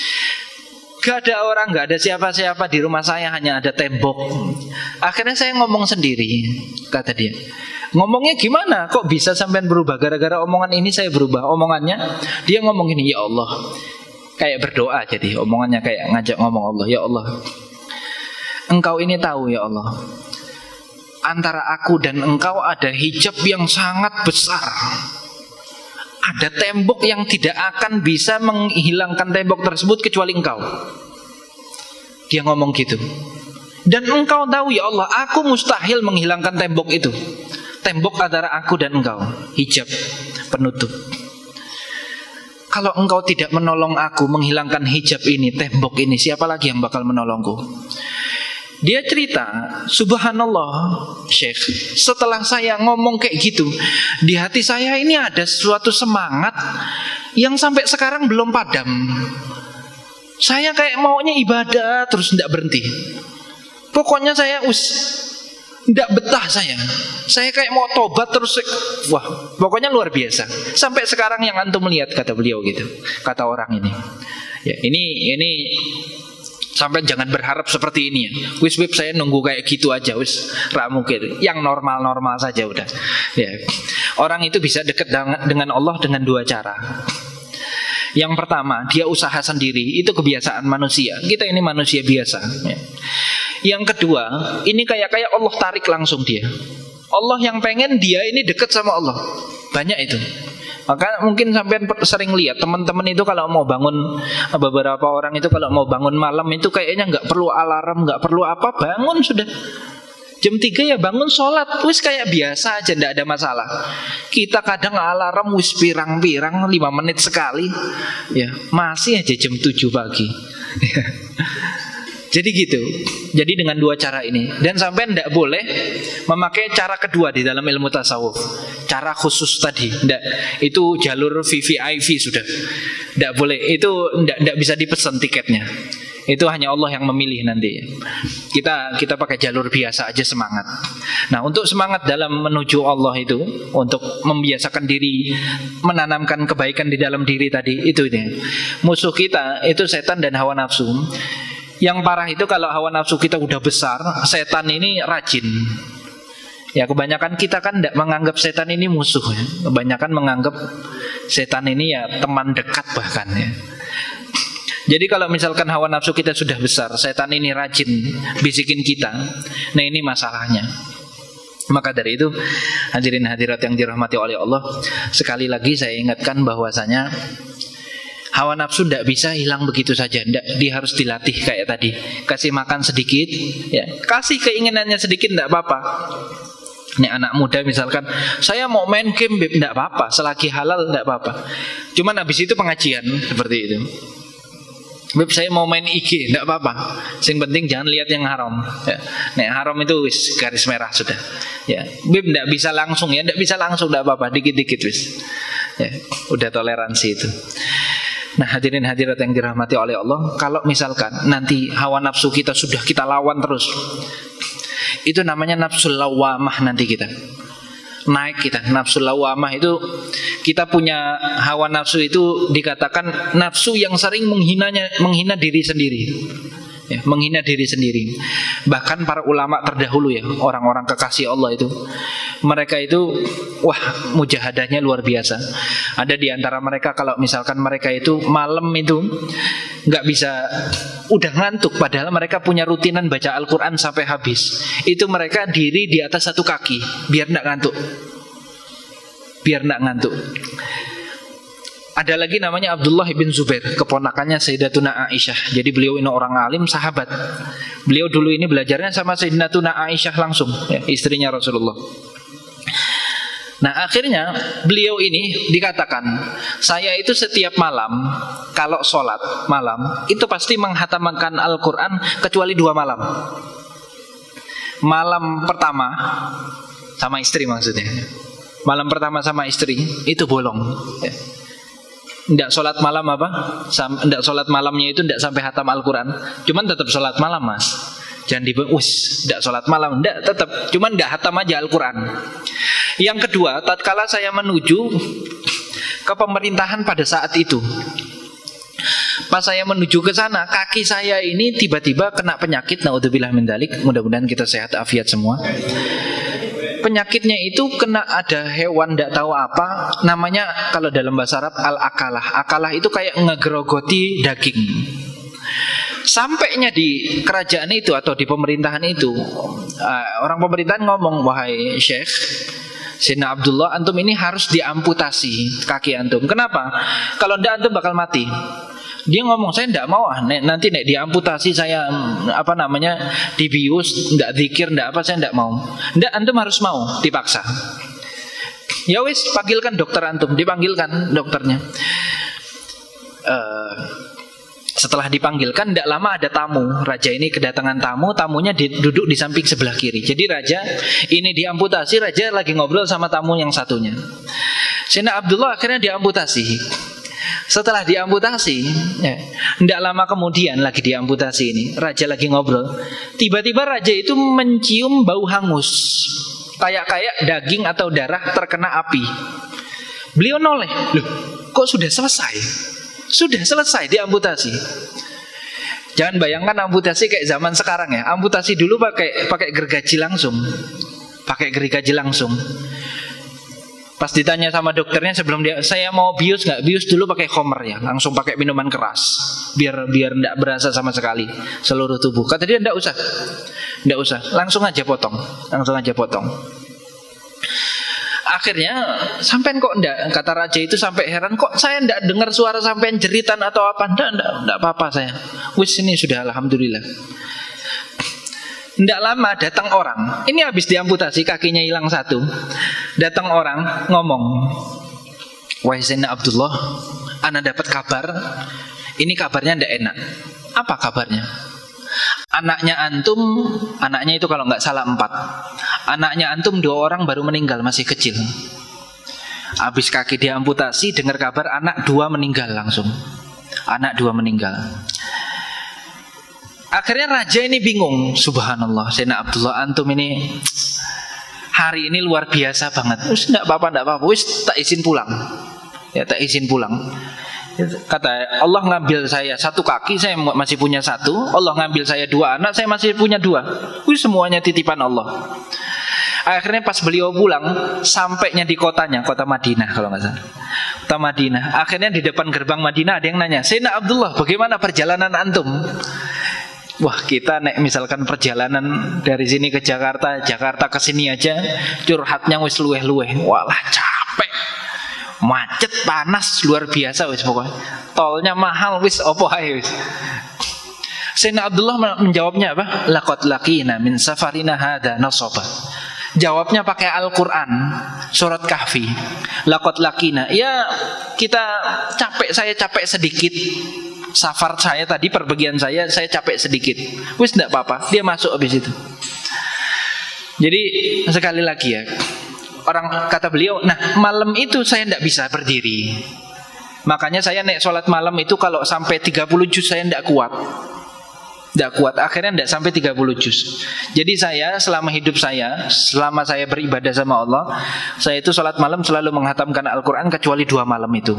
Gak ada orang, gak ada siapa-siapa di rumah saya, hanya ada tembok. Akhirnya saya ngomong sendiri, kata dia. Ngomongnya gimana? Kok bisa sampean berubah? Gara-gara omongan ini saya berubah omongannya. Dia ngomong gini, ya Allah, kayak berdoa jadi omongannya kayak ngajak ngomong Allah. Ya Allah, Engkau ini tahu ya Allah, antara aku dan Engkau ada hijab yang sangat besar. Ada tembok yang tidak akan bisa menghilangkan tembok tersebut kecuali Engkau. Dia ngomong gitu. Dan Engkau tahu ya Allah, aku mustahil menghilangkan tembok itu. Tembok antara aku dan Engkau, hijab penutup. Kalau Engkau tidak menolong aku menghilangkan hijab ini, tembok ini, siapa lagi yang bakal menolongku? Dia cerita, subhanallah Syekh, setelah saya ngomong kayak gitu, di hati saya ini ada suatu semangat yang sampai sekarang belum padam. Saya kayak maunya ibadah terus tidak berhenti. Pokoknya saya tidak betah saya. Saya kayak mau tobat terus. Wah, pokoknya luar biasa. Sampai sekarang yang antum melihat, kata beliau gitu. Kata orang ini. Ya, ini sampai jangan berharap seperti ini ya. Wis saya nunggu kayak gitu aja wis ra mungkin. Yang normal-normal saja udah. Ya. Orang itu bisa dekat dengan Allah dengan 2 cara. Yang pertama, dia usaha sendiri, itu kebiasaan manusia. Kita ini manusia biasa ya. Yang kedua, ini kayak Allah tarik langsung dia. Allah yang pengen dia ini dekat sama Allah. Banyak itu. Maka mungkin sampai sering lihat teman-teman itu kalau mau bangun, beberapa orang itu kalau mau bangun malam itu kayaknya nggak perlu alarm, nggak perlu apa, bangun sudah. Jam 3 ya bangun sholat, wis kayak biasa aja, nggak ada masalah. Kita kadang alarm wis pirang-pirang 5 menit sekali, ya masih aja jam 7 pagi. Jadi gitu. Jadi dengan 2 cara ini. Dan sampai tidak boleh memakai cara kedua di dalam ilmu tasawuf, cara khusus tadi. Nggak, itu jalur VVIP sudah. Tidak boleh. Itu tidak bisa dipesan tiketnya. Itu hanya Allah yang memilih nanti. Kita pakai jalur biasa aja semangat. Nah, untuk semangat dalam menuju Allah itu, untuk membiasakan diri, menanamkan kebaikan di dalam diri tadi, itu ini. Musuh kita itu setan dan hawa nafsu. Yang parah itu kalau hawa nafsu kita udah besar, setan ini rajin. Ya, kebanyakan kita kan tidak menganggap setan ini musuh ya. Kebanyakan menganggap setan ini ya teman dekat bahkan ya. Jadi kalau misalkan hawa nafsu kita sudah besar, setan ini rajin bisikin kita. Nah, ini masalahnya. Maka dari itu, hadirin hadirat yang dirahmati oleh Allah, sekali lagi saya ingatkan bahwasanya hawa nafsu tidak bisa hilang begitu saja. Dia harus dilatih kayak tadi. Kasih makan sedikit, ya. Kasih keinginannya sedikit tidak apa-apa. Ini anak muda misalkan, saya mau main game, tidak apa-apa. Selagi halal tidak apa-apa. Cuman habis itu pengajian seperti itu. Beb, saya mau main IG, tidak apa-apa. Yang penting jangan lihat yang haram. Ya. Nah, haram itu wis garis merah sudah. Ya, Beb tidak bisa langsung ya, tidak bisa langsung, tidak apa-apa, dikit-dikit wis. Ya, udah toleransi itu. Nah, hadirin hadirat yang dirahmati oleh Allah, kalau misalkan nanti hawa nafsu kita sudah kita lawan terus, itu namanya nafsul lawamah nanti kita. Naik kita, nafsu lawamah itu kita punya hawa nafsu itu dikatakan nafsu yang sering menghina diri sendiri. Ya, menghina diri sendiri. Bahkan para ulama terdahulu ya, orang-orang kekasih Allah itu, mereka itu wah mujahadahnya luar biasa. Ada di antara mereka kalau misalkan mereka itu malam itu nggak bisa, udah ngantuk padahal mereka punya rutinan baca Al-Quran sampai habis. Itu mereka diri di atas satu kaki biar nggak ngantuk. Biar nggak ngantuk. Ada lagi namanya Abdullah bin Zubair, keponakannya Sayyidatuna Aisyah. Jadi beliau ini orang alim, sahabat. Beliau dulu ini belajarnya sama Sayyidatuna Aisyah langsung, ya, istrinya Rasulullah. Nah, akhirnya beliau ini dikatakan, saya itu setiap malam kalau sholat malam itu pasti menghatamkan Al-Quran kecuali 2 malam. Malam pertama sama istri maksudnya. Malam pertama sama istri itu bolong. Ya. Tidak sholat malam apa? Tidak sholat malamnya itu tidak sampai hatam Al-Quran. Cuman tetap sholat malam mas. Jangan dibus, tidak sholat malam, tidak tetap. Cuman tidak hatam aja Al-Quran. Yang kedua, tatkala saya menuju ke pemerintahan pada saat itu, pas saya menuju ke sana, kaki saya ini tiba-tiba kena penyakit. Naudzubillah min dzalik. Mudah-mudahan kita sehat afiat semua. Penyakitnya itu kena ada hewan tidak tahu apa, namanya kalau dalam bahasa Arab al-akalah. Akalah itu kayak ngegerogoti daging. Sampainya di kerajaan itu atau di pemerintahan itu, orang pemerintahan ngomong, wahai Syekh Sayyidina Abdullah, antum ini harus diamputasi kaki antum. Kenapa? Kalau tidak antum bakal mati. Dia ngomong, saya tidak mau nanti nek diamputasi saya dibius, tidak zikir, tidak apa, saya tidak mau. Tidak, antum harus mau, dipaksa. Ya wis, panggilkan dokter antum, dipanggilkan dokternya. Setelah dipanggilkan, tidak lama ada tamu. Raja ini kedatangan tamu, tamunya duduk di samping sebelah kiri. Jadi raja ini diamputasi, raja lagi ngobrol sama tamu yang satunya. Sayyidina Abdullah akhirnya diamputasi. Setelah diamputasi, tidak lama kemudian lagi diamputasi ini, raja lagi ngobrol. Tiba-tiba raja itu mencium bau hangus, kayak daging atau darah terkena api. Beliau noleh, loh, kok sudah selesai? Sudah selesai diamputasi. Jangan bayangkan amputasi kayak zaman sekarang ya. Amputasi dulu pakai gergaji langsung, pakai gergaji langsung. Pas ditanya sama dokternya sebelum saya mau bius nggak, bius dulu pakai homer ya, langsung pakai minuman keras biar nggak berasa sama sekali seluruh tubuh. Kata dia nggak usah, langsung aja potong. Akhirnya sampean kok ndak, kata raja itu sampai heran, kok saya ndak dengar suara sampean jeritan atau apa? Ndak apa-apa saya. Wis ini sudah alhamdulillah. Ndak lama datang orang. Ini habis diamputasi kakinya hilang satu. Datang orang ngomong, wahai Sayyidina Abdullah, ana dapat kabar. Ini kabarnya ndak enak. Apa kabarnya? Anaknya antum, anaknya itu kalau nggak salah 4. Anaknya antum 2 orang baru meninggal, masih kecil. Habis kaki diamputasi, dengar kabar anak 2 meninggal langsung. Anak 2 meninggal. Akhirnya raja ini bingung. Subhanallah, Sayyidina Abdullah, antum ini hari ini luar biasa banget. Wis enggak apa-apa. Wis tak izin pulang. Ya, tak izin pulang. Kata Allah, ngambil saya satu kaki, saya masih punya satu. Allah ngambil saya dua anak, saya masih punya dua. Wis semuanya titipan Allah. Akhirnya pas beliau pulang, sampainya di kotanya, kota Madinah kalau nggak salah. Kota Madinah. Akhirnya di depan gerbang Madinah ada yang nanya, Sayyidina Abdullah, bagaimana perjalanan antum? Wah, kita misalkan perjalanan dari sini ke Jakarta, Jakarta ke sini aja curhatnya wis luweh-luweh. Walah, capek. Macet, panas, luar biasa wis pokoknya. Tolnya mahal wis opo ae wis. Sayyidina Abdullah menjawabnya apa? Laqad laqina min safarina hada nasaba. Jawabnya pakai Al-Qur'an, surat Kahfi. Laqad laqina. Ya, kita capek, saya capek sedikit. Safar saya tadi, perbagian saya capek sedikit. Wis enggak apa-apa, dia masuk habis itu. Jadi sekali lagi ya, orang kata beliau, nah malam itu saya enggak bisa berdiri. Makanya saya naik sholat malam itu kalau sampai 30 juz saya enggak kuat. Enggak kuat, akhirnya enggak sampai 30 juz. Jadi saya selama hidup saya, selama saya beribadah sama Allah, saya itu sholat malam selalu menghatamkan Al-Quran kecuali 2 malam itu.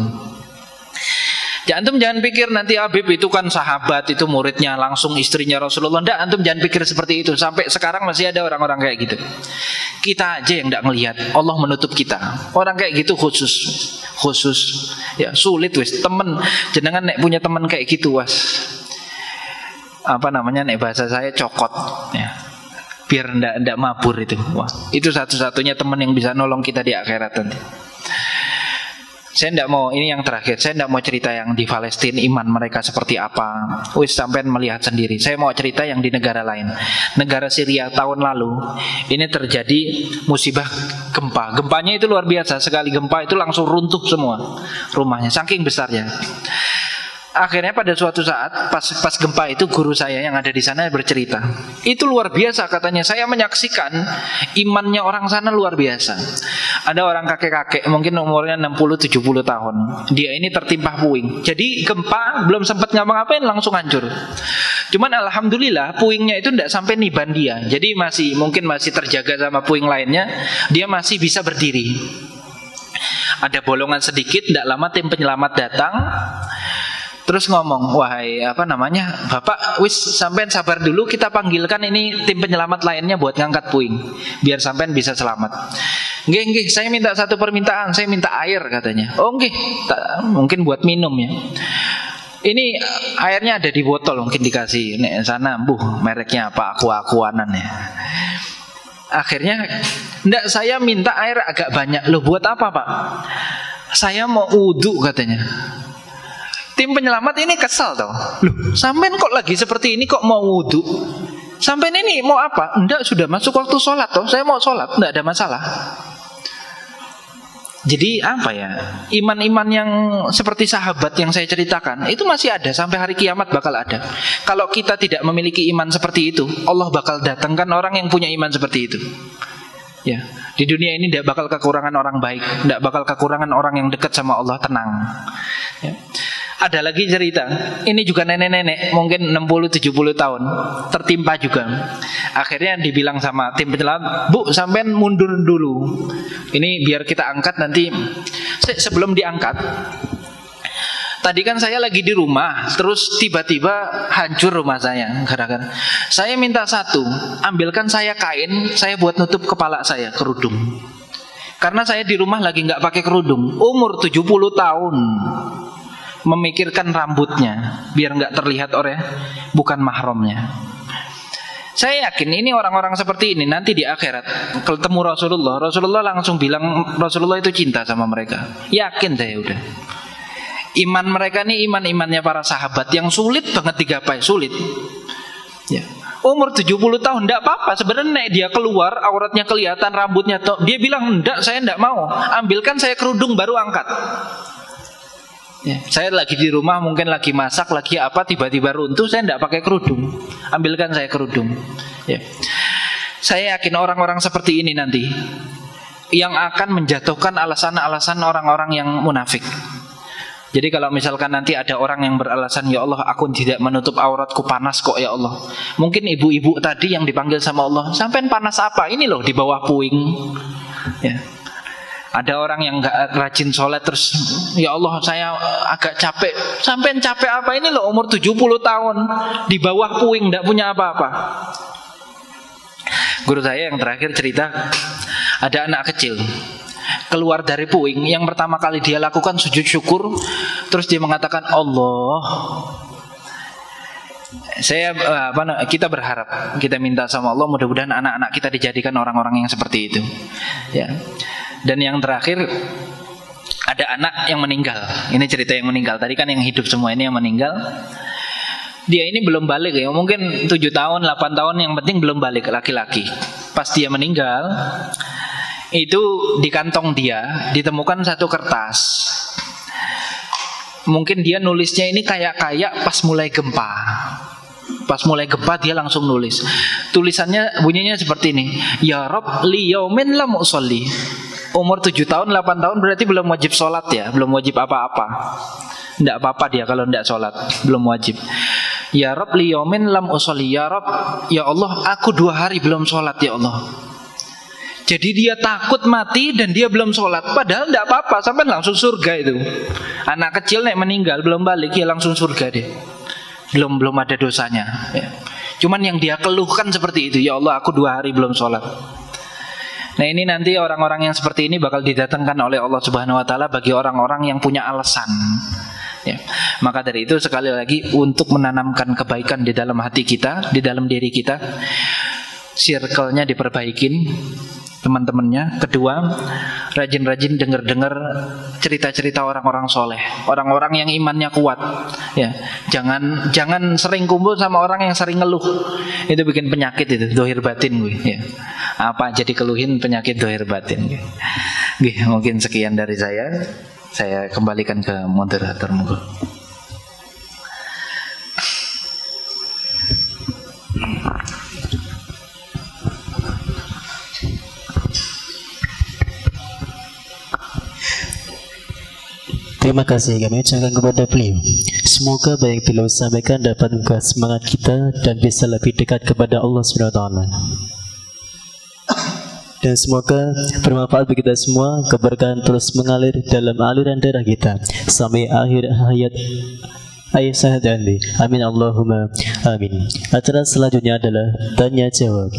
Ya, antum jangan pikir nanti Habib itu kan sahabat, itu muridnya langsung istrinya Rasulullah. Enggak, antum jangan pikir seperti itu. Sampai sekarang masih ada orang-orang kayak gitu. Kita aja yang enggak ngelihat, Allah menutup kita. Orang kayak gitu khusus ya sulit wis. Temen jenengan nek punya teman kayak gitu was, apa namanya, nek bahasa saya cokot ya. Biar enggak mabur itu. Wah, itu satu-satunya teman yang bisa nolong kita di akhirat nanti. Saya tidak mau, ini yang terakhir, saya tidak mau cerita yang di Palestina iman mereka seperti apa. Wis sampean melihat sendiri. Saya mau cerita yang di negara lain. Negara Syria tahun lalu ini terjadi musibah gempa. Gempanya itu luar biasa. Sekali gempa itu langsung runtuh semua rumahnya, saking besarnya. Akhirnya pada suatu saat pas gempa itu guru saya yang ada di sana bercerita. Itu luar biasa katanya. Saya menyaksikan imannya orang sana luar biasa. Ada orang kakek-kakek mungkin umurnya 60-70 tahun. Dia ini tertimpa puing. Jadi gempa belum sempat ngapa-ngapain langsung hancur. Cuman alhamdulillah puingnya itu tidak sampai niban dia. Jadi mungkin masih terjaga sama puing lainnya. Dia masih bisa berdiri. Ada bolongan sedikit, tidak lama tim penyelamat datang. Terus ngomong, wahai apa namanya, Bapak, wis sampean sabar dulu, kita panggilkan ini tim penyelamat lainnya buat ngangkat puing, biar sampean bisa selamat. Nggih, saya minta satu permintaan, saya minta air katanya. Oh nggih, mungkin buat minum ya. Ini airnya ada di botol, mungkin dikasih. Nek sana, mereknya apa, aquanan ya. Akhirnya, enggak, saya minta air agak banyak. Loh, buat apa Pak? Saya mau wudu katanya. Tim penyelamat ini kesal tau. Loh, sampean kok lagi seperti ini kok mau wudhu? Sampean ini mau apa? Enggak, sudah masuk waktu sholat toh. Saya mau sholat, enggak ada masalah. Jadi apa ya, iman-iman yang seperti sahabat yang saya ceritakan itu masih ada sampai hari kiamat bakal ada. Kalau kita tidak memiliki iman seperti itu, Allah bakal datangkan orang yang punya iman seperti itu. Ya, di dunia ini tidak bakal kekurangan orang baik, tidak bakal kekurangan orang yang dekat sama Allah, tenang. Ya. Ada lagi cerita, ini juga nenek-nenek mungkin 60-70 tahun, tertimpa juga. Akhirnya dibilang sama tim penyelamat, Bu, sampean mundur dulu. Ini biar kita angkat nanti. Sebelum diangkat, tadi kan saya lagi di rumah, terus tiba-tiba hancur rumah saya. Gara-gara saya minta satu, ambilkan saya kain, saya buat nutup kepala saya, kerudung. Karena saya di rumah lagi nggak pakai kerudung, umur 70 tahun. Memikirkan rambutnya biar nggak terlihat oleh bukan mahramnya. Saya yakin ini orang-orang seperti ini nanti di akhirat ketemu Rasulullah langsung bilang Rasulullah itu cinta sama mereka. Yakin saya udah. Iman mereka ini iman-imannya para sahabat yang sulit banget digapai, sulit. Ya. Umur 70 tahun enggak apa-apa sebenarnya, dia keluar auratnya kelihatan, rambutnya dia bilang enggak, saya enggak mau. Ambilkan saya kerudung baru angkat. Ya, saya lagi di rumah mungkin lagi masak lagi apa tiba-tiba runtuh, saya tidak pakai kerudung, ambilkan saya kerudung. Ya. Saya yakin orang-orang seperti ini nanti yang akan menjatuhkan alasan-alasan orang-orang yang munafik. Jadi kalau misalkan nanti ada orang yang beralasan, ya Allah aku tidak menutup auratku, panas kok ya Allah. Mungkin ibu-ibu tadi yang dipanggil sama Allah, sampean panas apa? Ini loh di bawah puing. Ya. Ada orang yang gak rajin sholat terus, ya Allah saya agak capek. Sampean capek apa? Ini loh umur 70 tahun di bawah puing, gak punya apa-apa. Guru saya yang terakhir cerita, ada anak kecil keluar dari puing, yang pertama kali dia lakukan sujud syukur. Terus dia mengatakan, Allah, kita berharap, kita minta sama Allah mudah-mudahan anak-anak kita dijadikan orang-orang yang seperti itu. Ya. Dan yang terakhir, ada anak yang meninggal. Ini cerita yang meninggal. Tadi kan yang hidup semua, ini yang meninggal. Dia ini belum balik ya, mungkin 7 tahun, 8 tahun, yang penting belum balik, laki-laki. Pas dia meninggal, itu di kantong dia ditemukan satu kertas. Mungkin dia nulisnya ini kayak pas mulai gempa. Pas mulai gempa dia langsung nulis. Tulisannya bunyinya seperti ini, ya Rob li yaumin lam usolli. Umur 7 tahun, 8 tahun berarti belum wajib sholat ya, belum wajib apa-apa. Tidak apa-apa dia kalau tidak sholat, belum wajib. Ya Rob li yaumin lam usolli. Ya Rob, ya Allah aku 2 hari belum sholat ya Allah. Jadi dia takut mati dan dia belum sholat. Padahal tidak apa-apa, sampai langsung surga itu. Anak kecil nek meninggal belum balik ya langsung surga dia. Belum ada dosanya ya. Cuman yang dia keluhkan seperti itu, ya Allah aku 2 hari belum sholat. Nah ini nanti orang-orang yang seperti ini bakal didatangkan oleh Allah Subhanahu Wa Taala bagi orang-orang yang punya alasan ya. Maka dari itu sekali lagi, untuk menanamkan kebaikan di dalam hati kita, di dalam diri kita, circle-nya diperbaikin, teman-temannya. Kedua, rajin-rajin dengar-dengar cerita-cerita orang-orang soleh, orang-orang yang imannya kuat ya. Jangan sering kumpul sama orang yang sering ngeluh. Itu bikin penyakit, itu dohir batin gue ya. Apa aja dikeluhin, penyakit dohir batin gue. Mungkin sekian dari saya kembalikan ke moderator. Terima kasih kami ucapkan kepada beliau. Semoga baik beliau sampaikan dapat membuat semangat kita dan bisa lebih dekat kepada Allah Subhanahu Wa Taala. Dan semoga bermanfaat bagi kita semua, keberkahan terus mengalir dalam aliran darah kita sampai akhir hayat ayat saya nanti. Amin Allahumma amin. Acara selanjutnya adalah tanya jawab.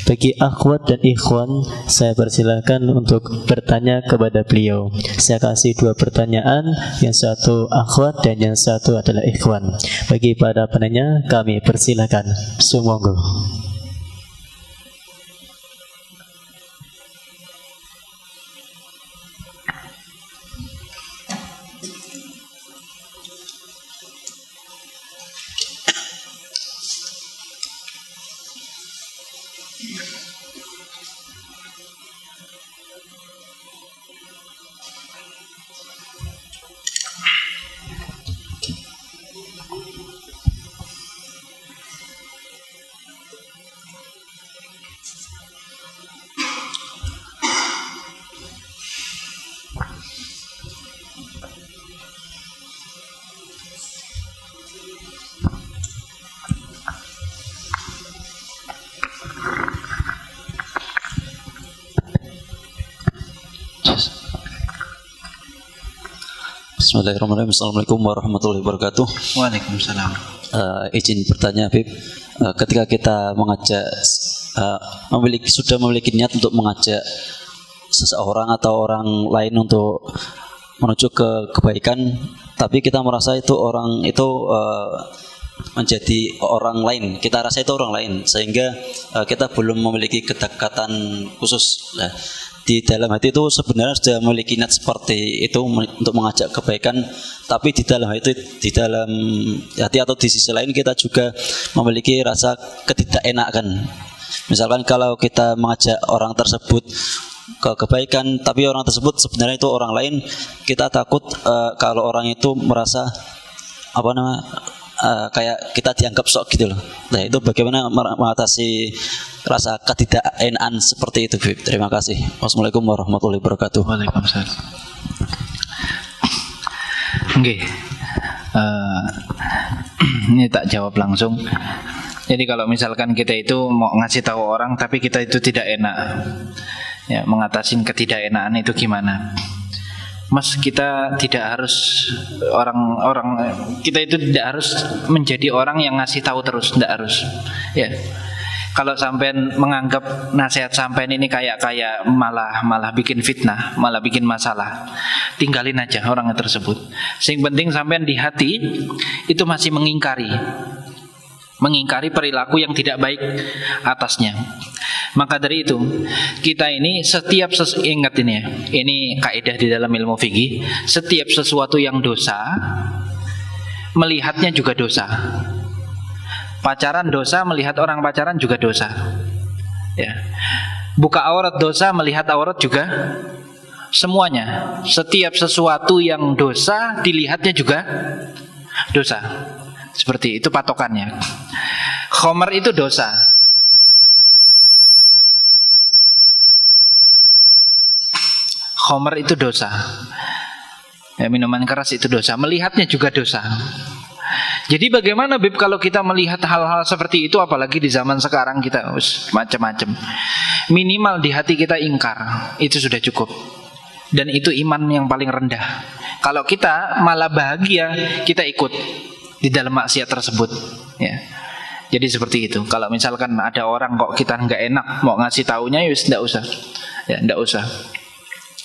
Bagi akhwat dan ikhwan, saya persilakan untuk bertanya kepada beliau. Saya kasih 2 pertanyaan, yang satu akhwat dan yang satu adalah ikhwan. Bagi para penanya, kami persilakan. Sumonggo. Bismillahirrahmanirrahim. Assalamualaikum warahmatullahi wabarakatuh. Waalaikumsalam. Izin bertanya, Habib. Ketika kita mengajak, sudah memiliki niat untuk mengajak seseorang atau orang lain untuk menuju ke kebaikan, tapi kita merasa itu orang itu menjadi orang lain, kita rasa itu orang lain, sehingga kita belum memiliki kedekatan khusus. Nah, di dalam hati itu sebenarnya sudah memiliki niat seperti itu untuk mengajak kebaikan, tapi di dalam hati, di dalam hati atau di sisi lain kita juga memiliki rasa ketidakenakan. Misalkan kalau kita mengajak orang tersebut ke kebaikan, tapi orang tersebut sebenarnya itu orang lain, kita takut kalau orang itu merasa kayak kita dianggap sok gitu loh. Nah, itu bagaimana mengatasi rasa ketidakenakan seperti itu, Bib? Terima kasih. Wassalamualaikum warahmatullahi wabarakatuh. Waalaikumsalam. Oke. Ini tak jawab langsung. Jadi kalau misalkan kita itu mau ngasih tahu orang tapi kita itu tidak enak, ya, mengatasin ketidakenakan itu gimana? Mas, kita tidak harus kita itu tidak harus menjadi orang yang ngasih tahu terus, tidak harus. Ya. Kalau sampean menganggap nasihat sampean ini kayak malah bikin fitnah, malah bikin masalah, tinggalin aja orang tersebut. Yang penting sampean di hati itu masih mengingkari perilaku yang tidak baik atasnya. Maka dari itu kita ini ingat ini ya, ini kaidah di dalam ilmu fikih, setiap sesuatu yang dosa melihatnya juga dosa. Pacaran dosa, melihat orang pacaran juga dosa. Ya. Buka aurat dosa, melihat aurat juga, semuanya. Setiap sesuatu yang dosa dilihatnya juga dosa. Seperti itu patokannya. Khamar itu dosa. Khamar itu dosa. Ya, minuman keras itu dosa. Melihatnya juga dosa. Jadi bagaimana Bib kalau kita melihat hal-hal seperti itu, apalagi di zaman sekarang kita macam-macam. Minimal di hati kita ingkar, itu sudah cukup. Dan itu iman yang paling rendah. Kalau kita malah bahagia, kita ikut di dalam maksiat tersebut, ya. Jadi seperti itu. Kalau misalkan ada orang kok kita nggak enak mau ngasih taunya, ya tidak usah. Ya, tidak usah.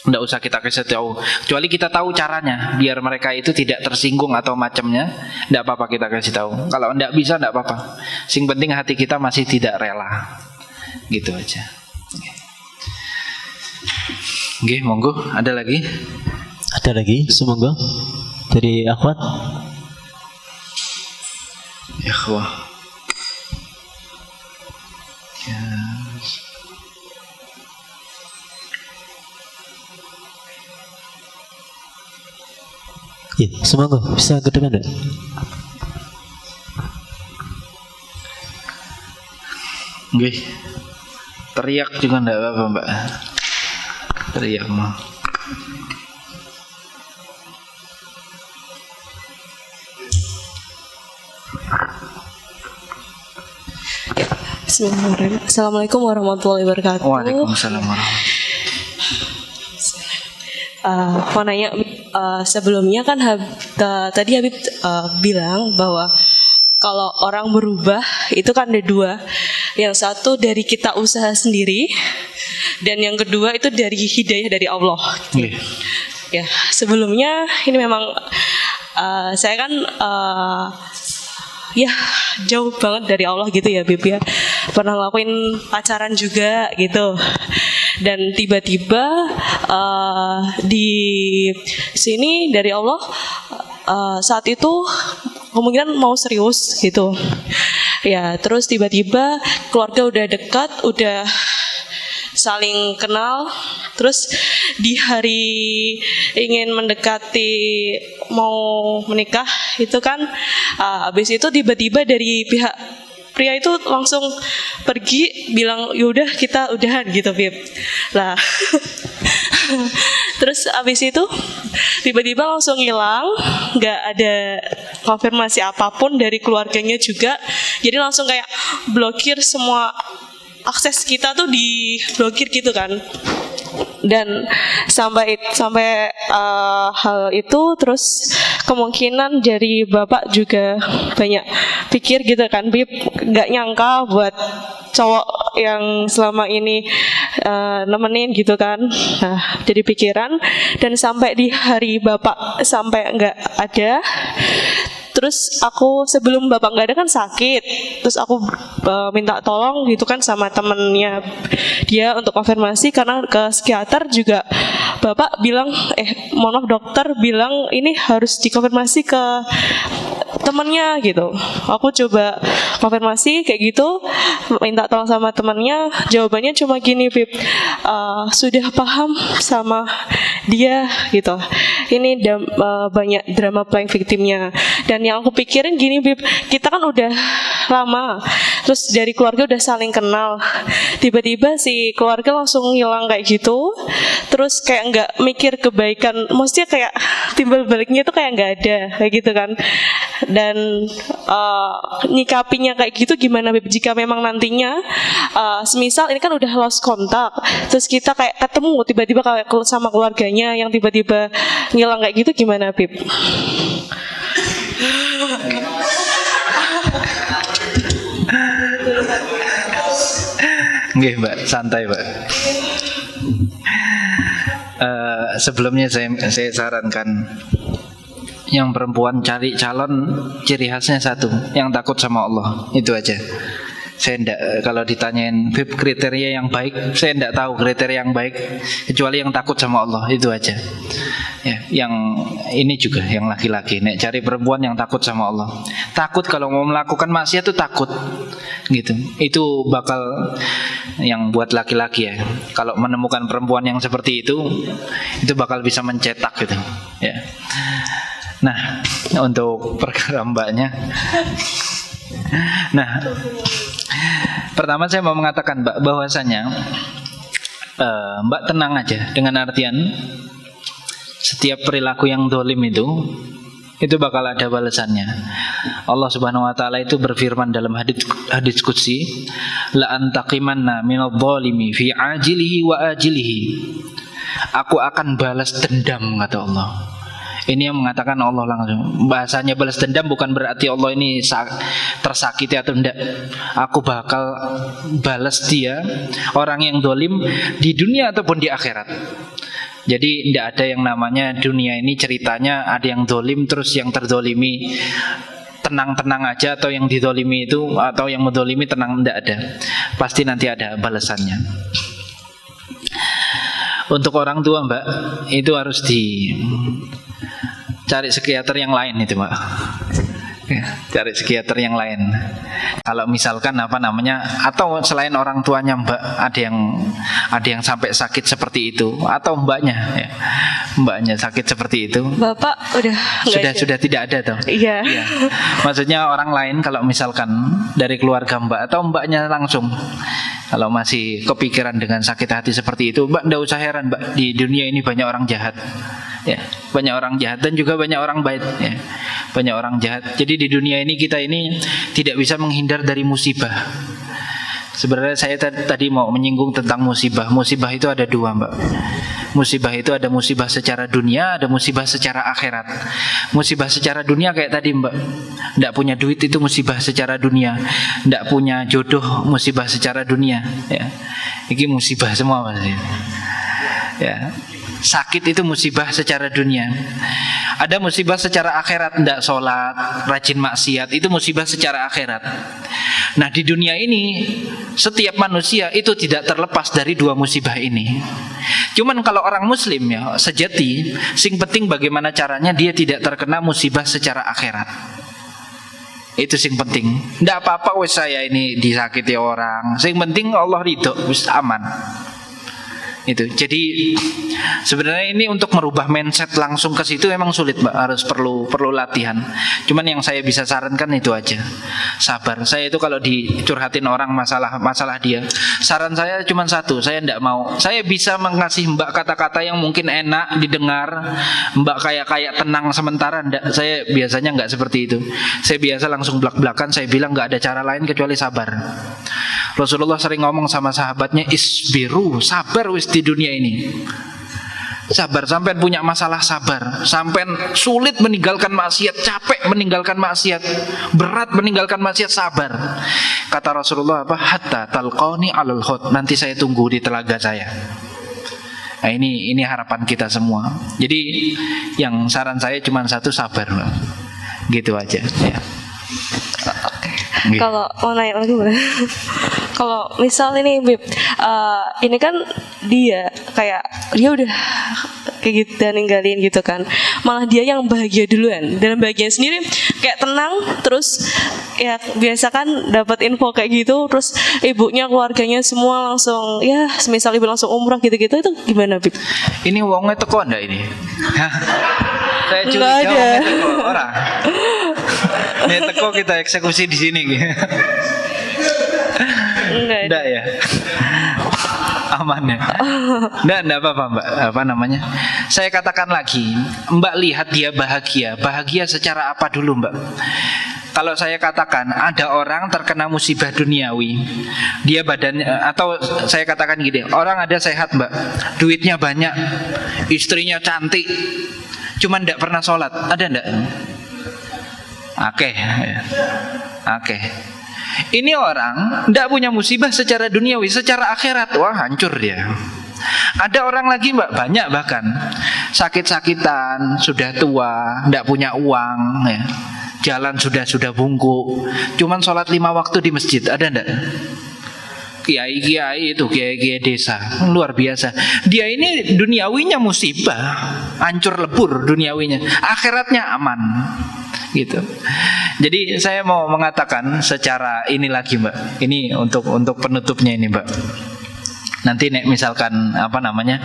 Tidak usah kita kasih tahu, kecuali kita tahu caranya biar mereka itu tidak tersinggung atau macamnya. Tidak apa-apa kita kasih tahu. Kalau tidak bisa, tidak apa-apa. Sing penting hati kita masih tidak rela. Gitu aja. Oke, monggo. Ada lagi? Ada lagi, semoga dari akhwat. Ya, wah. Ya. Ya, semoga bisa ke depan enggak? Oke. Teriak juga enggak apa-apa, Mbak. Teriak mah. Bismillahirrahmanirrahim. Assalamualaikum warahmatullahi wabarakatuh. Waalaikumsalam warahmatullahi. Mau nanya, sebelumnya kan tadi Habib bilang bahwa kalau orang berubah itu kan ada dua. Yang satu dari kita usaha sendiri, dan yang kedua itu dari hidayah dari Allah. Yeah. Ya, sebelumnya ini memang saya kan ya jauh banget dari Allah gitu ya Bib ya. Pernah ngelakuin pacaran juga gitu. Dan tiba-tiba di sini dari Allah saat itu kemungkinan mau serius gitu. Ya, terus tiba-tiba keluarga udah dekat, udah saling kenal. Terus di hari ingin mendekati mau menikah itu kan habis itu tiba-tiba dari pihak pria itu langsung pergi bilang yaudah kita udahan gitu Bib. Lah terus abis itu tiba-tiba langsung hilang, nggak ada konfirmasi apapun dari keluarganya juga. Jadi langsung kayak blokir semua akses kita tuh diblokir gitu kan. Dan sampai hal itu terus kemungkinan dari bapak juga banyak pikir gitu kan Bib, nggak nyangka buat cowok yang selama ini nemenin gitu kan. Nah jadi pikiran, dan sampai di hari bapak sampai nggak ada. Terus aku sebelum bapak nggak ada kan sakit, terus aku minta tolong gitu kan sama temennya dia untuk konfirmasi, karena ke psikiater juga bapak bilang mohon maaf dokter bilang ini harus dikonfirmasi ke temennya gitu. Aku coba konfirmasi kayak gitu, minta tolong sama temennya, jawabannya cuma gini Bib, sudah paham sama dia gitu. Ini banyak drama playing victimnya. Dan yang aku pikirin gini Bib, kita kan udah lama, terus dari keluarga udah saling kenal, tiba-tiba si keluarga langsung hilang kayak gitu, terus kayak nggak mikir kebaikan, maksudnya kayak timbal baliknya tuh kayak nggak ada kayak gitu kan. Dan nyikapinya kayak gitu gimana Beb? Jika memang nantinya semisal ini kan udah lost kontak, terus kita kayak ketemu tiba-tiba kayak sama keluarganya yang tiba-tiba ngilang kayak gitu, gimana Beb? Nggih Mbak, santai Mbak. Sebelumnya saya sarankan yang perempuan cari calon ciri khasnya satu, yang takut sama Allah, itu aja. Saya enggak, kalau ditanyain Beb kriteria yang baik, saya enggak tahu kriteria yang baik kecuali yang takut sama Allah, itu aja. Ya, yang ini juga yang laki-laki, nek cari perempuan yang takut sama Allah. Takut kalau mau melakukan maksiat itu takut. Gitu. Itu bakal yang buat laki-laki ya. Kalau menemukan perempuan yang seperti itu bakal bisa mencetak gitu, ya. Nah, untuk perkara mbaknya. Nah, pertama saya mau mengatakan Mbak bahwasanya Mbak tenang aja, dengan artian setiap perilaku yang dolim itu bakal ada balasannya. Allah Subhanahu wa taala itu berfirman dalam hadis qudsi, la antaqimanna minadh dhalimi fi ajilihi wa ajilihi. Aku akan balas dendam, kata Allah. Ini yang mengatakan Allah langsung. Bahasanya balas dendam bukan berarti Allah ini tersakiti atau enggak. Aku bakal balas dia, orang yang dolim, di dunia ataupun di akhirat. Jadi tidak ada yang namanya dunia ini ceritanya ada yang dolim terus yang terdolimi tenang-tenang aja, atau yang didolimi itu atau yang mendolimi tenang, tidak ada. Pasti nanti ada balasannya. Untuk orang tua Mbak, itu harus cari psikiater yang lain itu Mbak. Cari psikiater yang lain. Kalau misalkan atau selain orang tuanya Mbak ada yang sampai sakit seperti itu, atau mbaknya ya, mbaknya sakit seperti itu. Bapak sudah tidak ada toh. Iya. Ya. Maksudnya orang lain, kalau misalkan dari keluarga Mbak atau mbaknya langsung, kalau masih kepikiran dengan sakit hati seperti itu, Mbak tidak usah heran Mbak, di dunia ini banyak orang jahat. Ya, banyak orang jahat dan juga banyak orang baik ya. Banyak orang jahat. Jadi di dunia ini kita ini tidak bisa menghindar dari musibah. Sebenarnya saya tadi mau menyinggung tentang musibah. Musibah itu ada dua Mbak. Musibah itu ada musibah secara dunia, ada musibah secara akhirat. Musibah secara dunia kayak tadi Mbak, tidak punya duit itu musibah secara dunia. Tidak punya jodoh musibah secara dunia ya. Ini musibah semua Mas ya. Sakit itu musibah secara dunia. Ada musibah secara akhirat, tidak sholat, rajin maksiat, itu musibah secara akhirat. Nah di dunia ini setiap manusia itu tidak terlepas dari dua musibah ini. Cuman kalau orang muslim ya sejati, sing penting bagaimana caranya dia tidak terkena musibah secara akhirat. Itu sing penting. Tidak apa-apa wes saya ini disakiti orang, sing penting Allah ridho, wis aman. Itu. Jadi sebenarnya ini untuk merubah mindset langsung ke situ memang sulit Mbak, harus perlu latihan. Cuman yang saya bisa sarankan itu aja, sabar. Saya itu kalau dicurhatin orang masalah dia, saran saya cuma satu, saya tidak mau. Saya bisa mengasih Mbak kata-kata yang mungkin enak didengar, Mbak kayak tenang sementara. Enggak, saya biasanya enggak seperti itu. Saya biasa langsung belak-belakan, saya bilang enggak ada cara lain kecuali sabar. Rasulullah sering ngomong sama sahabatnya, isbiru, sabar wis di dunia ini. Sabar, sampai punya masalah sabar, sampai sulit meninggalkan maksiat, capek meninggalkan maksiat, berat meninggalkan maksiat, sabar. Kata Rasulullah apa? Hatta talqani alal khut, nanti saya tunggu di telaga saya. Nah ini harapan kita semua. Jadi yang saran saya cuma satu, sabar. Gitu aja ya. Kalau mau nanya lagi boleh? Kalau misal ini Bib, ini kan dia udah kayak gitu dan ninggalin gitu kan, malah dia yang bahagia duluan, dalam bahagia sendiri kayak tenang, terus ya biasa kan dapat info kayak gitu, terus ibunya keluarganya semua langsung ya semisal ibu langsung umrah gitu-gitu, itu gimana Bib? Ini wongnya teko enggak ini? Saya curiga wongnya teko orang. Nek teko kita eksekusi di sini gitu. Enggak ya. Aman ya. Enggak apa-apa Mbak. Apa namanya? Saya katakan lagi, Mbak lihat dia bahagia. Bahagia secara apa dulu Mbak? Kalau saya katakan ada orang terkena musibah duniawi, dia badannya, atau saya katakan gini, orang ada sehat Mbak, duitnya banyak, istrinya cantik, cuman tidak pernah sholat, ada enggak? Oke. Ini orang tidak punya musibah secara duniawi, secara akhirat, wah hancur dia. Ada orang lagi Mbak, banyak bahkan sakit-sakitan, sudah tua, tidak punya uang, ya. Jalan sudah bungkuk, cuman sholat 5 waktu di masjid, ada enggak? Kiai-kiai itu, kiai-kiai desa, luar biasa. Dia ini duniawinya musibah, hancur lebur duniawinya, akhiratnya aman, gitu. Jadi saya mau mengatakan secara ini lagi Mbak, ini untuk penutupnya ini Mbak. Nanti nek misalkan apa namanya,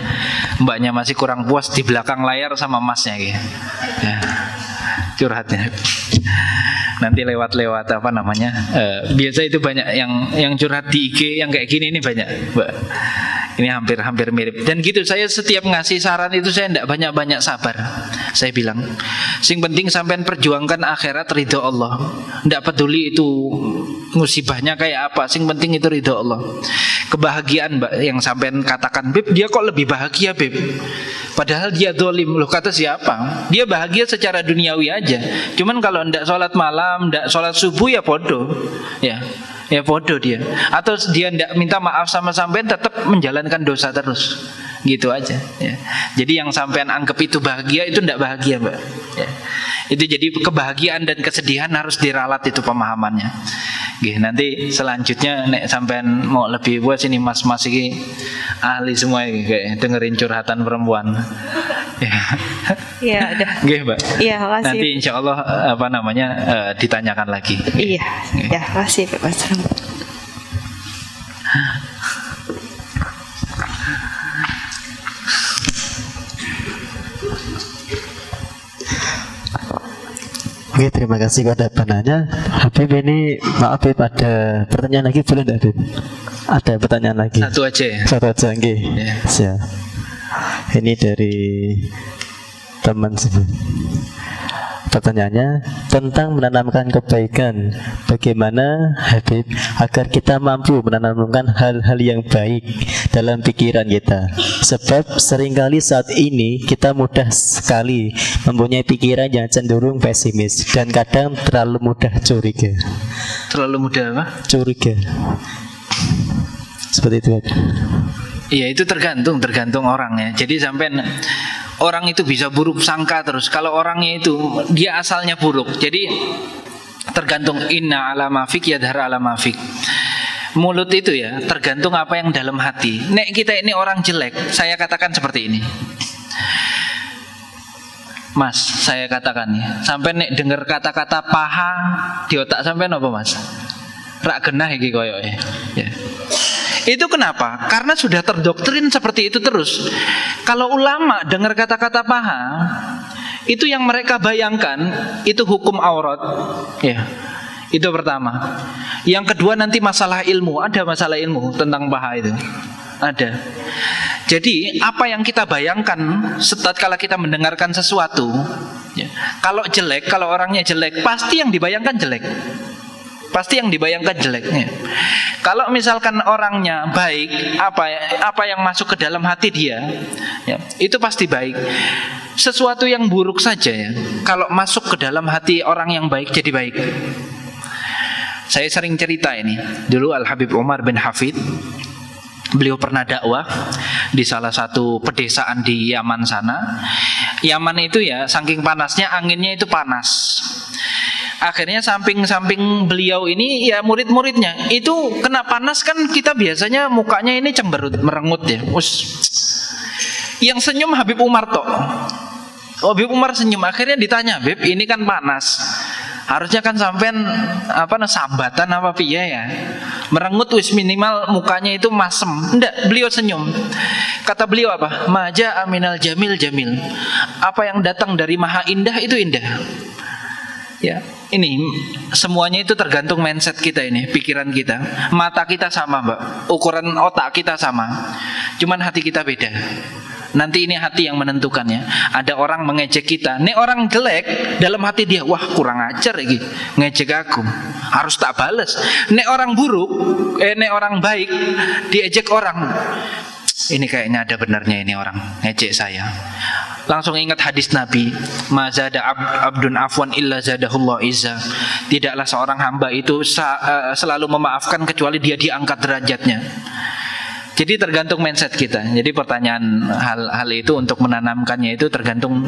Mbaknya masih kurang puas, di belakang layar sama Masnya gitu. Ya. Curhatnya nanti lewat apa namanya, biasa itu banyak yang curhat di IG yang kayak gini ini banyak Mbak. Ini hampir mirip. Dan gitu saya setiap ngasih saran itu saya tidak banyak sabar. Saya bilang, sing penting sampean perjuangkan akhirat ridho Allah. Tidak peduli itu musibahnya kayak apa, sing penting itu ridho Allah. Kebahagiaan Mbak yang sampean katakan, Beb dia kok lebih bahagia Beb, padahal dia dolim. Loh kata siapa? Dia bahagia secara duniawi aja. Cuman kalau tidak sholat malam, tidak sholat subuh ya bodoh. Ya bodoh dia. Atau dia tidak minta maaf sama sampean, tetap menjalankan dosa terus. Gitu aja ya. Jadi yang sampean anggap itu bahagia, itu tidak bahagia Mbak ya. Itu jadi kebahagiaan dan kesedihan harus diralat, itu pemahamannya. Nanti selanjutnya nek sampean mau lebih buat sini mas-mas ini ahli semua ini, kayak dengerin curhatan perempuan. Iya, udah. Mbak. Iya, makasih. Nanti insya Allah apa namanya ditanyakan lagi. Iya, ya, makasih Pak Mas. Oke, terima kasih kepada penanya. Habib ini, maaf Habib, ada pertanyaan lagi boleh enggak Habib? Ada pertanyaan lagi? Satu aja ya. Satu aja, oke. Siap. Ini dari teman sini. Pertanyaannya tentang menanamkan kebaikan. Bagaimana Habib agar kita mampu menanamkan hal-hal yang baik dalam pikiran kita? Sebab seringkali saat ini kita mudah sekali mempunyai pikiran yang cenderung pesimis dan kadang terlalu mudah curiga. Terlalu mudah apa? Curiga. Seperti itu. Iya, itu tergantung orangnya. Jadi sampai orang itu bisa buruk sangka terus. Kalau orangnya itu dia asalnya buruk, jadi tergantung inna ala mafik yadhar ala mafik. Mulut itu ya tergantung apa yang dalam hati. Nek kita ini orang jelek, saya katakan seperti ini, Mas, saya katakan ya, sampai nek dengar kata-kata paha di otak sampai apa Mas? Rak genah iki koyoke. Ya. Itu kenapa? Karena sudah terdoktrin seperti itu terus. Kalau ulama dengar kata-kata paha, itu yang mereka bayangkan itu hukum aurat. Ya, itu pertama. Yang kedua nanti masalah ilmu. Ada masalah ilmu tentang paha itu. Ada. Jadi apa yang kita bayangkan tatkala kita mendengarkan sesuatu, ya, kalau jelek, kalau orangnya jelek, pasti yang dibayangkan jelek. Pasti yang dibayangkan jeleknya. Kalau misalkan orangnya baik, apa yang masuk ke dalam hati dia, ya, itu pasti baik. Sesuatu yang buruk saja ya, kalau masuk ke dalam hati orang yang baik jadi baik. Saya sering cerita ini. Dulu Al Habib Umar bin Hafid, beliau pernah dakwah di salah satu pedesaan di Yaman sana. Yaman itu ya saking panasnya, anginnya itu panas. Akhirnya samping-samping beliau ini ya murid-muridnya itu kena panas kan, kita biasanya mukanya ini cemberut, merengut ya. Yang senyum Habib Umar toh. Habib Umar senyum. Akhirnya ditanya, Habib ini kan panas, harusnya kan sampean sambatan apa piye ya, merengut wis minimal mukanya itu masem. Enggak, beliau senyum. Kata beliau apa? Maja aminal jamil jamil. Apa yang datang dari maha indah itu indah. Ya, ini semuanya itu tergantung mindset kita ini, pikiran kita. Mata kita sama, Mbak. Ukuran otak kita sama. Cuman hati kita beda. Nanti ini hati yang menentukannya. Ada orang mengejek kita. Nih orang jelek, dalam hati dia, wah kurang ajar lagi, ngejek aku, harus tak bales. Nih orang buruk, nih orang baik, diejek orang, ini kayaknya ada benarnya ini orang ngejek saya. Langsung ingat hadis Nabi, ma zada abdun afwan illa zadahullah izza. Tidaklah seorang hamba itu selalu memaafkan kecuali dia diangkat derajatnya. Jadi tergantung mindset kita. Jadi pertanyaan hal itu untuk menanamkannya itu tergantung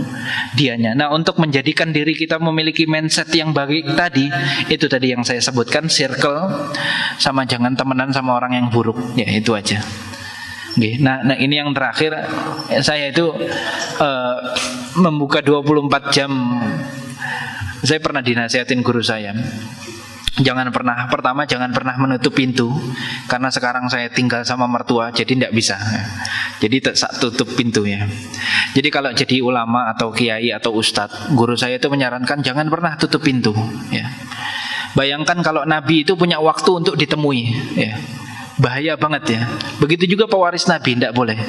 dianya. Nah, untuk menjadikan diri kita memiliki mindset yang baik tadi, itu tadi yang saya sebutkan, circle, sama jangan temenan sama orang yang buruk. Ya, itu aja. Oke. Nah ini yang terakhir, saya itu membuka 24 jam. Saya pernah dinasihatin guru saya, jangan pernah menutup pintu, karena sekarang saya tinggal sama mertua, jadi tidak bisa. Jadi tutup pintunya. Jadi kalau jadi ulama atau kiai atau ustadz, guru saya itu menyarankan jangan pernah tutup pintu. Ya. Bayangkan kalau Nabi itu punya waktu untuk ditemui. Ya. Bahaya banget ya. Begitu juga pewaris Nabi, tidak boleh.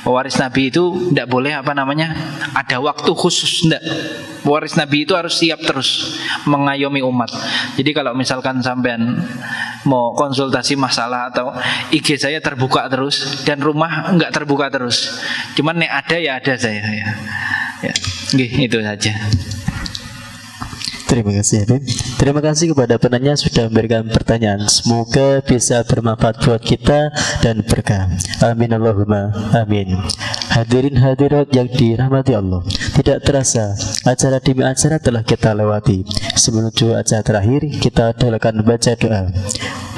Pewaris Nabi itu tidak boleh ada waktu khusus, tidak. Pewaris Nabi itu harus siap terus mengayomi umat. Jadi kalau misalkan sampean mau konsultasi masalah atau IG saya terbuka terus dan rumah enggak terbuka terus. Cuman nek ada ya ada saya ya. Ya. Itu saja. Terima kasih Habib. Terima kasih kepada penanya sudah memberikan pertanyaan. Semoga bisa bermanfaat buat kita dan berkah. Amin Allahumma amin. Hadirin hadirat yang dirahmati Allah, tidak terasa acara demi acara telah kita lewati. Menuju acara terakhir, kita akan baca doa.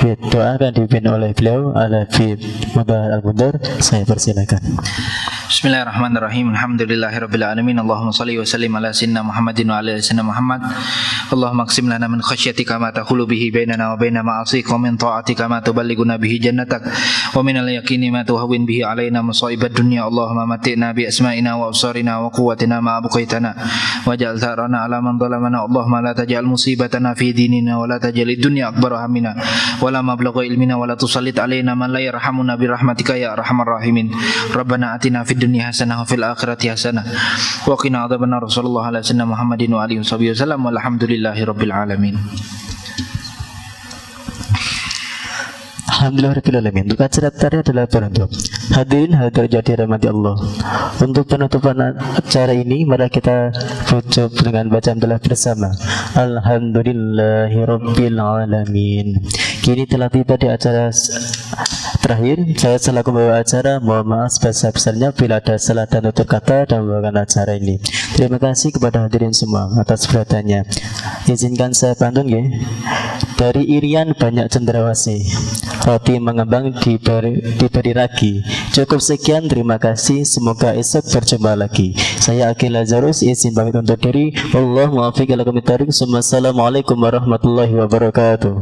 Doa akan dipimpin oleh beliau Al-Habib Mubahar Al-Mundhar. Saya persilakan. Bismillahirrahmanirrahim. Alhamdulillahirabbil alamin. Allahumma shalli wa sallim ala sayyidina Muhammadin wa ala sayyidina Muhammad. Allahumma aqsim lana min khasyatika ma tahulu bihi bainana wa baina ma'asik, wa min ta'atika ma tuballighuna bihi jannatak, wa min al-yaqini ma tuhawwin bihi alaina masa'ibad dunya. Allahumma matina bi asma'ina wa absarina wa quwwatina ma abqaitana waj'al tharana ala man zalamana. Allahumma la taj'al musibatana fi dinina wa la taj'al ad-dunya akbar hammina wa la mablagha ilmina wa la tusallit alaina man la yarhamuna bi rahmatika ya arhamar rahimin. Rabbana atina fid dunya hasanah wa fil akhirati hasanah wa qina adzabannar. Sallallahu alaihi wasallam Muhammadin wa alihi wasallam. Walhamdulillahi rabbil alamin. Alhamdulillahirrahmanirrahim. Untuk acara tadi adalah penutup. Hadirin hadirat jadi rahmati Allah. Untuk penutupan acara ini, mari kita tutup dengan bacaan doa bersama. Alhamdulillahirabbil alamin. Kini telah tiba di acara terakhir. Saya selaku pembawa acara mohon maaf sebesar-besarnya bila ada salah dan tutur kata dalam membawakan acara ini. Terima kasih kepada hadirin semua atas perhatiannya. Izinkan saya pantun ya. Dari irian banyak cendrawasih, roti mengembang diberi ragi. Cukup sekian, terima kasih. Semoga esok berjumpa lagi. Saya Akil Lazarus, izin pamit untuk diri. Wallahu muwaffiq ila aqwamit thoriq. Assalamualaikum warahmatullahi wabarakatuh.